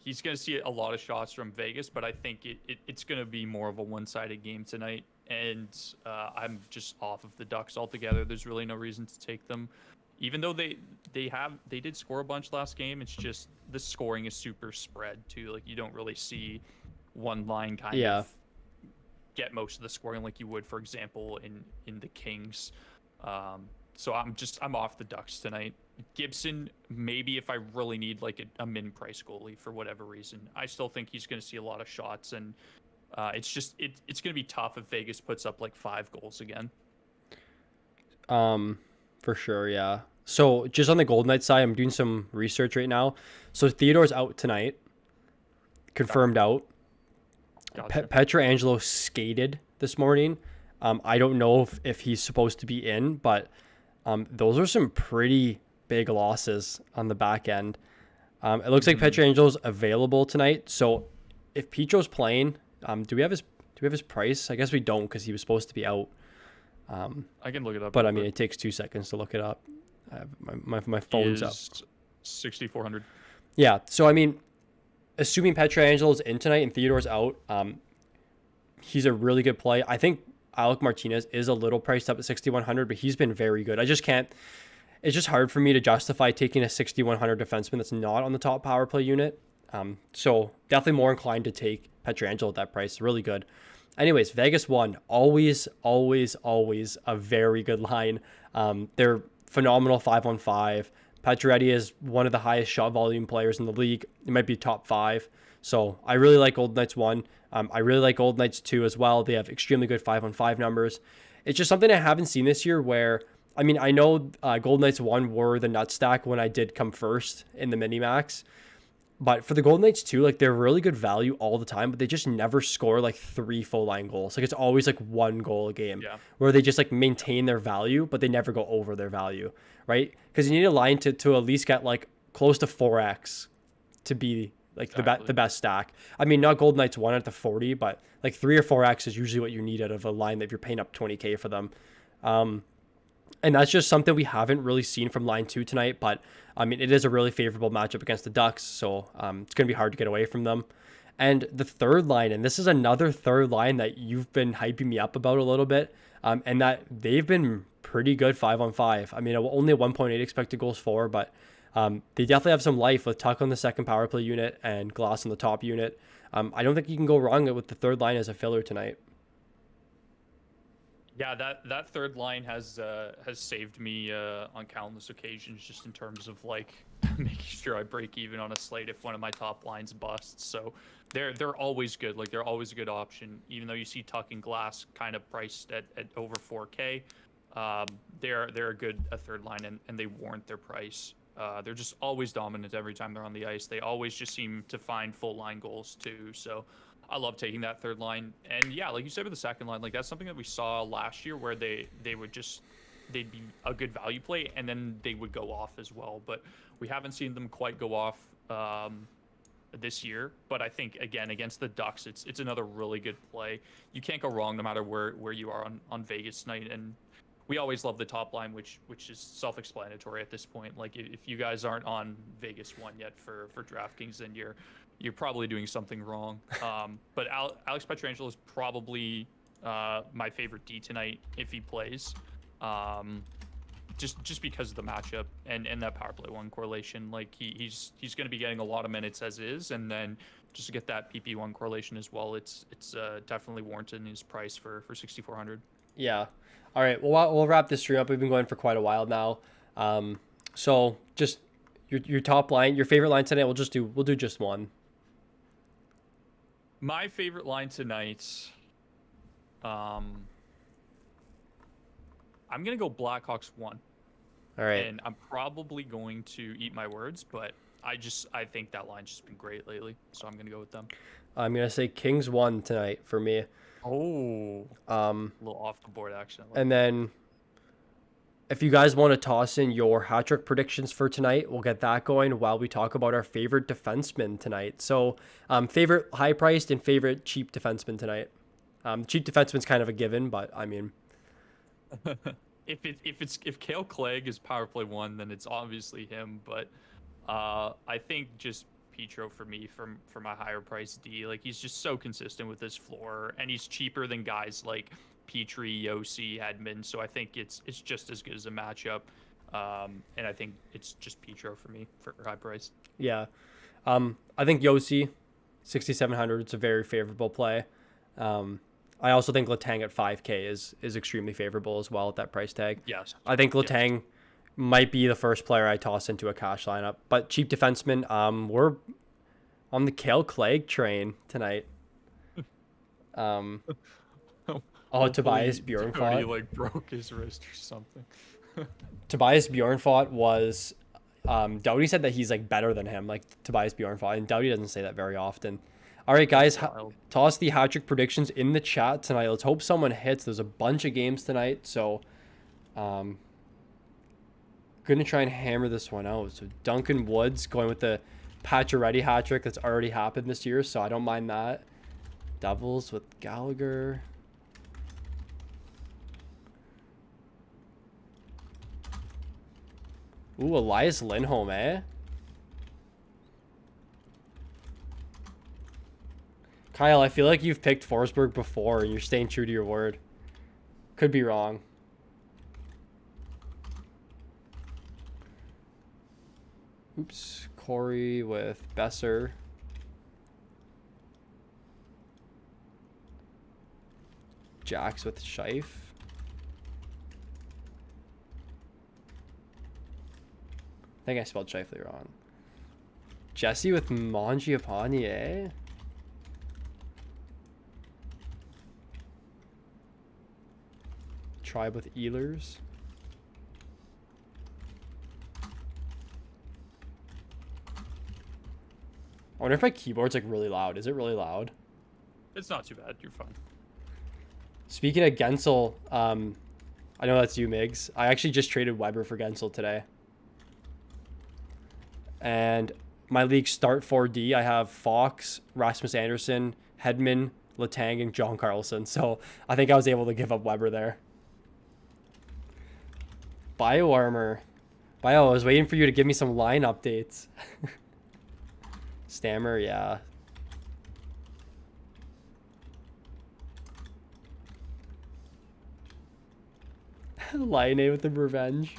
he's going to see a lot of shots from Vegas, but I think it's going to be more of a one-sided game tonight. And I'm just off of the Ducks altogether. There's really no reason to take them, even though they did score a bunch last game. It's just the scoring is super spread too. Like you don't really see one line kind of get most of the scoring like you would, for example, in the Kings. So I'm off the Ducks tonight. Gibson, maybe if I really need like a min price goalie for whatever reason. I still think he's going to see a lot of shots, and it's going to be tough if Vegas puts up like 5 goals again. For sure, yeah. So just on the Golden Knights side, I'm doing some research right now. So Theodore's out tonight, confirmed out. Gotcha. Pietrangelo skated this morning. I don't know if he's supposed to be in, but those are some pretty big losses on the back end. It looks like Pietrangelo's available tonight. So if Petro's playing, do we have his price? I guess we don't because he was supposed to be out. I can look it up. But I mean, it takes 2 seconds to look it up. I have my phone's up. 6,400. Yeah. So I mean, assuming Pietrangelo's in tonight and Theodore's out, he's a really good play. I think Alec Martinez is a little priced up at 6,100, but he's been very good. I just can't. It's just hard for me to justify taking a 6,100 defenseman that's not on the top power play unit. So definitely more inclined to take Pietrangelo at that price. Really good. Anyways, Vegas 1. Always, always, always a very good line. They're phenomenal 5-on-5. Pacioretty is one of the highest shot volume players in the league. It might be top 5. So I really like Golden Knights 1. I really like Golden Knights 2 as well. They have extremely good 5-on-5 numbers. It's just something I haven't seen this year where, I mean, I know Golden Knights 1 were the nut stack when I did come first in the mini-max. But for the Golden Knights too, like they're really good value all the time, but they just never score like 3 full line goals. Like it's always like 1 goal a game where they just like maintain their value, but they never go over their value, right? Because you need a line to at least get like close to 4x to be like the best stack. I mean, not Golden Knights 1 at the 40, but like 3 or 4x is usually what you need out of a line that if you're paying up 20K for them. And that's just something we haven't really seen from line 2 tonight. But I mean, it is a really favorable matchup against the Ducks, so it's going to be hard to get away from them. And the third line, and this is another third line that you've been hyping me up about a little bit, and that they've been pretty good 5-on-5. I mean, only 1.8 expected goals for, but they definitely have some life with Tuck on the second power play unit and Glass on the top unit. I don't think you can go wrong with the third line as a filler tonight. Yeah, that third line has saved me on countless occasions, just in terms of like making sure I break even on a slate if one of my top lines busts. So they're always good. Like they're always a good option, even though you see Tuck and Glass kind of priced at over 4K. They're a third line, and they warrant their price. They're just always dominant every time they're on the ice. They always just seem to find full line goals too. So I love taking that third line. And yeah, like you said with the second line, like that's something that we saw last year where they'd be a good value play and then they would go off as well. But we haven't seen them quite go off this year. But I think again against the Ducks, it's another really good play. You can't go wrong no matter where you are on Vegas night. And we always love the top line, which is self-explanatory at this point. Like if you guys aren't on Vegas 1 yet for DraftKings, then you're probably doing something wrong. But Alex Pietrangelo is probably my favorite D tonight if he plays, just because of the matchup and that power play 1 correlation. Like he's going to be getting a lot of minutes as is, and then just to get that PP1 correlation as well, it's definitely warranted in his price for 6,400. Yeah. All right. Well, we'll wrap this stream up. We've been going for quite a while now. So just your top line, your favorite line tonight. We'll do just one. My favorite line tonight, I'm gonna go Blackhawks 1. All right. And I'm probably going to eat my words, but I think that line's just been great lately, so I'm gonna go with them. I'm gonna say Kings 1 tonight for me. Oh, a little off the board action. And then if you guys want to toss in your hat trick predictions for tonight, we'll get that going while we talk about our favorite defenseman tonight. So favorite high priced and favorite cheap defenseman tonight. Cheap defenseman's kind of a given, but I mean, if Cale Clegg is power play 1, then it's obviously him. But I think just Petro for me for my higher price D. Like he's just so consistent with his floor, and he's cheaper than guys like Petrie, Yossi, Hedman. So I think it's just as good as a matchup. And I think it's just Petro for me for high price. Yeah. I think Yossi 6,700 it's a very favorable play. I also think Letang at 5K is extremely favorable as well at that price tag. Yes. I think Letang might be the first player I toss into a cash lineup. But cheap defenseman, we're on the Cale Clegg train tonight. Tobias Bjornfot. He like broke his wrist or something. Tobias Bjornfot was Doughty said that he's like better than him, like Tobias Bjornfot, and Doughty doesn't say that very often. All right, guys, toss the hat trick predictions in the chat tonight. Let's hope someone hits. There's a bunch of games tonight, so gonna try and hammer this one out. So Duncan Woods going with the Pacioretty hat trick that's already happened this year, so I don't mind that. Devils with Gallagher. Ooh, Elias Lindholm, eh? Kyle, I feel like you've picked Forsberg before and you're staying true to your word. Could be wrong. Oops. Corey with Besser. Jax with Scheif. I think I spelled Scheifele wrong. Jesse with Mangiapane, eh? Tribe with Ehlers. I wonder if my keyboard's like really loud. Is it really loud? It's not too bad. You're fine. Speaking of Gensel, I know that's you, Migs. I actually just traded Weber for Gensel today. And my league start 4D, I have Fox, Rasmus Anderson, Hedman, Letang, and John Carlson. So I think I was able to give up Weber there. Bio Armor. Bio, I was waiting for you to give me some line updates. Stammer, yeah. Line A with the revenge.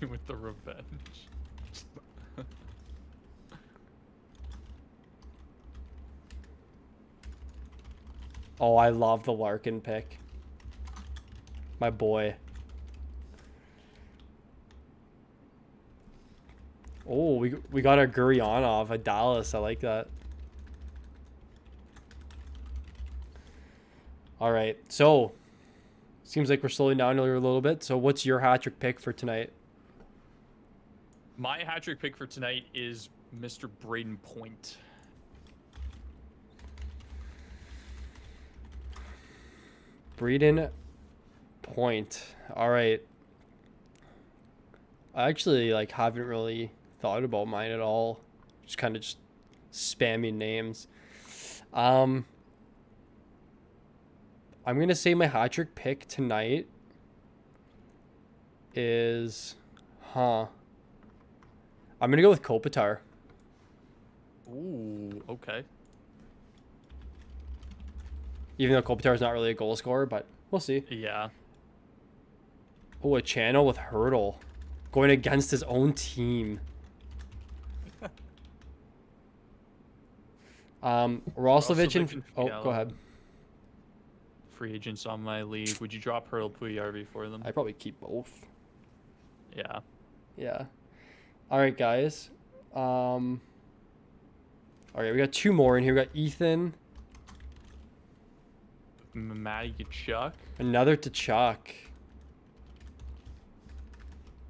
With the revenge. Oh, I love the Larkin pick. My boy. Oh, we got our Gurionov at Dallas. I like that. All right, so seems like we're slowing down a little bit. So what's your hat-trick pick for tonight? My hat-trick pick for tonight is Mr. Braden Point. Braden Point. All right. I actually like haven't really thought about mine at all. Just kind of just spamming names. I'm gonna say my hat-trick pick tonight is, I'm gonna go with Kopitar. Ooh, okay. Even though Kopitar is not really a goal scorer, but we'll see. Yeah. Oh, a channel with Hurdle going against his own team. Roslovic and go ahead. Free agents on my league. Would you drop Hurdle Puyarvi for them? I'd probably keep both. Yeah. Yeah. All right, guys. All right, we got two more in here. We got Ethan. Matty Tkachuk. Another Tkachuk.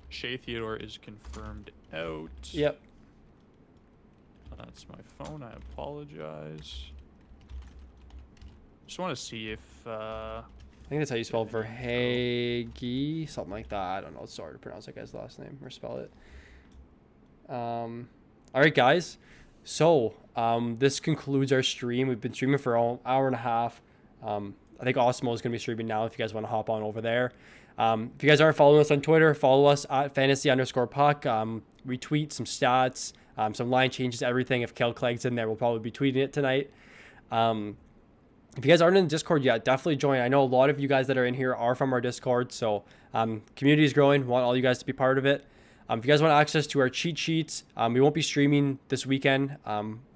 Shea Theodore is confirmed out. Yep. That's my phone. I apologize. Just want to see if... I think that's how you spell Verhaeghe, something like that. I don't know. Sorry to pronounce that guy's last name or spell it. All right, guys. So this concludes our stream. We've been streaming for an hour and a half. I think Osmo is going to be streaming now if you guys want to hop on over there. If you guys aren't following us on Twitter, follow us at fantasy_puck. We tweet some stats, some line changes, everything. If Kel Clegg's in there, we'll probably be tweeting it tonight. If you guys aren't in the Discord yet, definitely join. I know a lot of you guys that are in here are from our Discord, so community is growing. Want all you guys to be part of it. If you guys want access to our cheat sheets, we won't be streaming this weekend,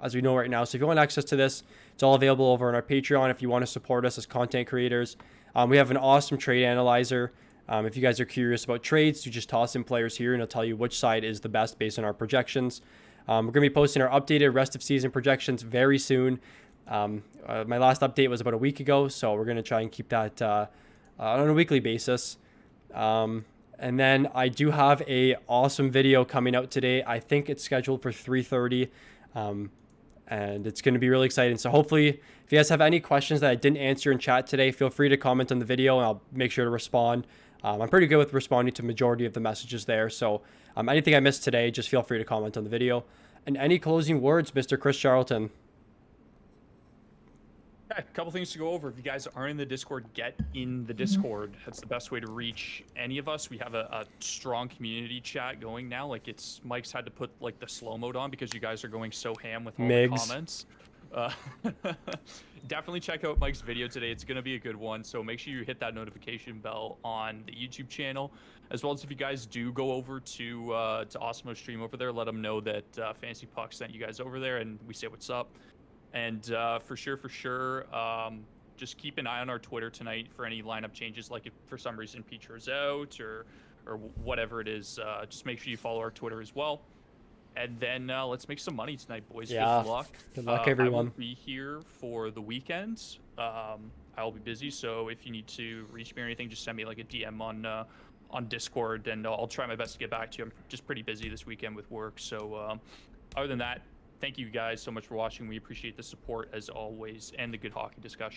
as we know right now. So if you want access to this, it's all available over on our Patreon if you want to support us as content creators. We have an awesome trade analyzer. If you guys are curious about trades, you just toss in players here and it'll tell you which side is the best based on our projections. We're going to be posting our updated rest of season projections very soon. My last update was about a week ago, so we're going to try and keep that on a weekly basis. And then I do have a awesome video coming out today. I think it's scheduled for 3:30, and it's going to be really exciting. So hopefully, if you guys have any questions that I didn't answer in chat today, feel free to comment on the video, and I'll make sure to respond. I'm pretty good with responding to majority of the messages there. So anything I missed today, just feel free to comment on the video. And any closing words, Mr. Chris Charlton? Yeah, a couple things to go over. If you guys aren't in the Discord, get in the Discord. That's the best way to reach any of us. We have a strong community chat going now. Like Mike's had to put like the slow mode on because you guys are going so ham with all the comments. Definitely check out Mike's video today. It's gonna be a good one. So make sure you hit that notification bell on the YouTube channel, as well as if you guys do go over to Osmo's stream over there, let them know that Fantasy Puck sent you guys over there, and we say what's up. And for sure, just keep an eye on our Twitter tonight for any lineup changes. Like if for some reason Peter's out or whatever it is, just make sure you follow our Twitter as well. And then let's make some money tonight, boys. Yeah. Good luck. Good luck, I everyone. will be here for the weekend. I'll be busy, so if you need to reach me or anything, just send me like a DM on Discord, and I'll try my best to get back to you. I'm just pretty busy this weekend with work. So other than that, thank you guys so much for watching. We appreciate the support as always and the good hockey discussion.